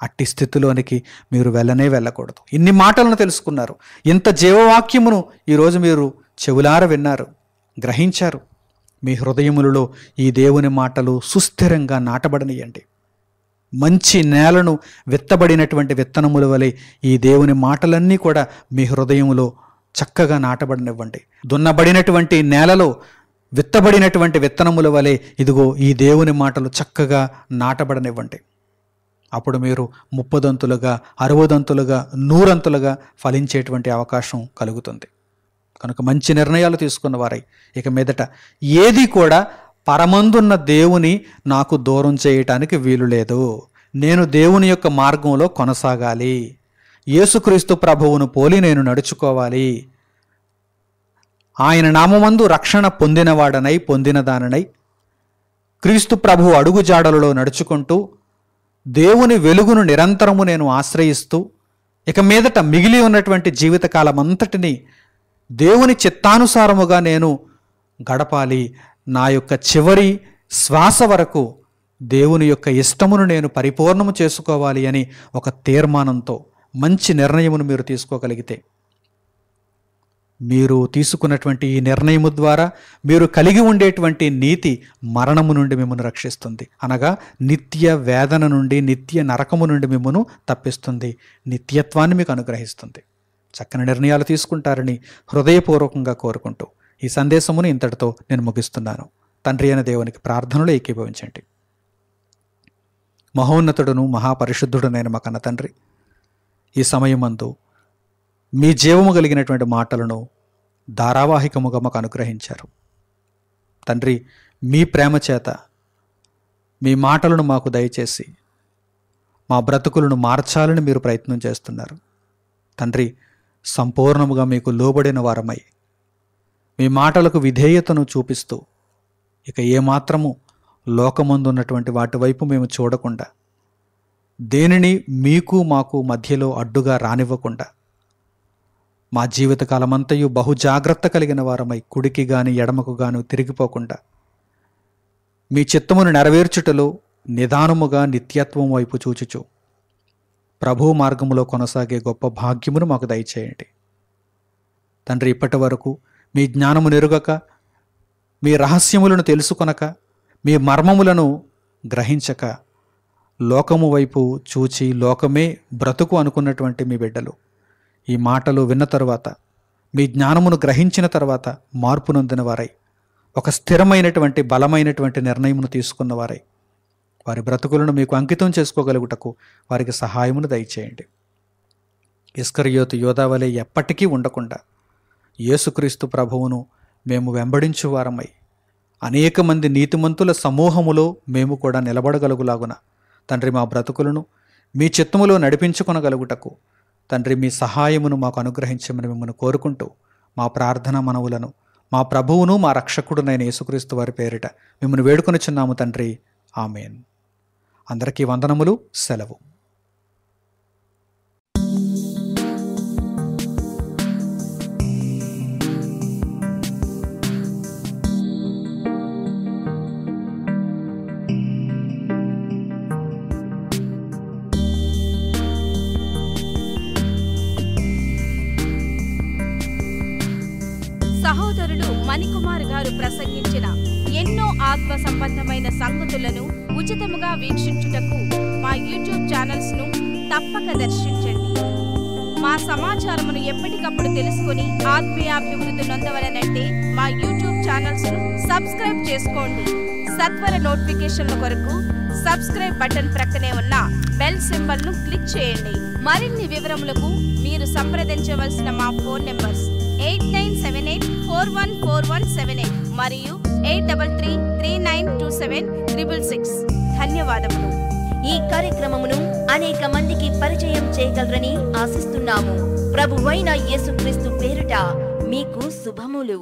అట్టి స్థితిలోనికి మీరు వెళ్ళకూడదు. ఇన్ని మాటలను తెలుసుకున్నారు, ఇంత జీవవాక్యమును ఈరోజు మీరు చెవులార విన్నారు, గ్రహించారు. మీ హృదయములలో ఈ దేవుని మాటలు సుస్థిరంగా నాటబడనియండి. మంచి నేలను విత్తబడినటువంటి విత్తనముల వలె ఈ దేవుని మాటలన్నీ కూడా మీ హృదయములో చక్కగా నాటబడనివ్వండి. దున్నబడినటువంటి నేలలో విత్తబడినటువంటి విత్తనముల వలె ఇదిగో ఈ దేవుని మాటలు చక్కగా నాటబడనివ్వండి. అప్పుడు మీరు 30 60 100 ఫలించేటువంటి అవకాశం కలుగుతుంది. కనుక మంచి నిర్ణయాలు తీసుకున్న వారై ఇక మీదట ఏది కూడా పరమందున్న దేవుని నాకు దూరం చేయటానికి వీలు లేదు. నేను దేవుని యొక్క మార్గంలో కొనసాగాలి, యేసుక్రీస్తు ప్రభువును పోలి నేను నడుచుకోవాలి, ఆయన నామమందు రక్షణ పొందినదాననై క్రీస్తు ప్రభువు అడుగుజాడలలో నడుచుకుంటూ దేవుని వెలుగును నిరంతరము నేను ఆశ్రయిస్తూ ఇక మీదట మిగిలి ఉన్నటువంటి జీవితకాలమంతటిని దేవుని చిత్తానుసారముగా నేను గడపాలి. నా యొక్క చివరి శ్వాస వరకు దేవుని యొక్క ఇష్టమును నేను పరిపూర్ణము చేసుకోవాలి అని ఒక తీర్మానంతో మంచి నిర్ణయమును మీరు తీసుకోగలిగితే, మీరు తీసుకున్నటువంటి ఈ నిర్ణయము ద్వారా మీరు కలిగి ఉండేటువంటి నీతి మరణము నుండి మిమ్మల్ని రక్షిస్తుంది. అనగా నిత్య వేదన నుండి, నిత్య నరకము నుండి మిమ్మల్ని తప్పిస్తుంది, నిత్యత్వాన్ని మీకు అనుగ్రహిస్తుంది. చక్కని నిర్ణయాలు తీసుకుంటారని హృదయపూర్వకంగా కోరుకుంటూ ఈ సందేశమును ఇంతటితో నేను ముగిస్తున్నాను. తండ్రి అయిన దేవునికి ప్రార్థనలో ఏకీభవించండి. మహోన్నతుడును మహాపరిశుద్ధుడునైన మా కన్న తండ్రి, ఈ సమయమందు మీ జీవము కలిగినటువంటి మాటలను ధారావాహికముగా మాకు అనుగ్రహించారు. తండ్రి, మీ ప్రేమ చేత మీ మాటలను మాకు దయచేసి మా బ్రతుకులను మార్చాలని మీరు ప్రయత్నం చేస్తున్నారు. తండ్రి, సంపూర్ణముగా మీకు లోబడిన వారమై మీ మాటలకు విధేయతను చూపిస్తూ ఇక ఏమాత్రము లోకమందు ఉన్నటువంటి వాటి వైపు మేము చూడకుండా, దేనిని మీకు మాకు మధ్యలో అడ్డుగా రానివ్వకుండా, మా జీవితకాలమంతయు బహు జాగ్రత్త కలిగిన వారమై కుడికి గాని ఎడమకు గాని తిరిగిపోకుండా మీ చిత్తమును నెరవేర్చుటలో నిదానముగా నిత్యత్వం వైపు చూచుచు ప్రభు మార్గములో కొనసాగే గొప్ప భాగ్యమును మాకు దయచేయండి. తండ్రి, ఇప్పటి వరకు మీ జ్ఞానము నెరుగక, మీ రహస్యములను తెలుసుకొనక, మీ మర్మములను గ్రహించక లోకము వైపు చూచి లోకమే బ్రతుకు అనుకున్నటువంటి మీ బిడ్డలు ఈ మాటలు విన్న తరువాత, మీ జ్ఞానమును గ్రహించిన తర్వాత మార్పు నొందిన వారై ఒక స్థిరమైనటువంటి బలమైనటువంటి నిర్ణయమును తీసుకున్న వారై వారి బ్రతుకులను మీకు అంకితం చేసుకోగలుగుటకు వారికి సహాయమును దయచేయండి. ఇస్కరియోతు యోధా వలె ఎప్పటికీ ఉండకుండా యేసుక్రీస్తు ప్రభువును మేము వెంబడించు వారమై అనేక మంది నీతిమంతుల సమూహములో మేము కూడా నిలబడగలుగులాగున తండ్రి మా బ్రతుకులను మీ చిత్తములో నడిపించుకొనగలుగుటకు తండ్రి మీ సహాయమును మాకు అనుగ్రహించమని మిమ్మల్ని కోరుకుంటూ మా ప్రార్థన మనవులను మా ప్రభువును మా రక్షకుడునైన యేసుక్రీస్తు వారి పేరిట మిమ్మల్ని వేడుకొనుచున్నాము తండ్రి. ఆమేన్. అందరికీ వందనములు. సెలవు. సహోదరులు మణికుమార్ గారు ప్రసంగించిన ఎన్నో ఆత్మ సంబంధమైన సంగతులను ఉచితముగా వీక్షించుటకు మా యూట్యూబ్ ఛానల్స్ ను తప్పక దర్శించండి. మా సమాచారమును ఎప్పటికప్పుడు తెలుసుకుని ఆత్మీయాభివృద్ధి నొందవలనంటే మా యూట్యూబ్ ఛానల్స్ ను సబ్స్క్రైబ్ చేసుకోండి. సత్వర నోటిఫికేషన్ల కొరకు సబ్స్క్రైబ్ బటన్ ప్రక్కనే ఉన్న బెల్ సింబల్ ను క్లిక్ చేయండి. మరిన్ని వివరములకు మీరు సంప్రదించవలసిన మా ఫోన్ నెంబర్స్ 8978414178 మరియు 83392766. ధన్యవాదములు. ఈ కార్యక్రమమును అనేక మందికి పరిచయం చేయగలరని ఆశిస్తున్నాము. ప్రభువైన యేసుక్రీస్తు పేరిట మీకు శుభములు.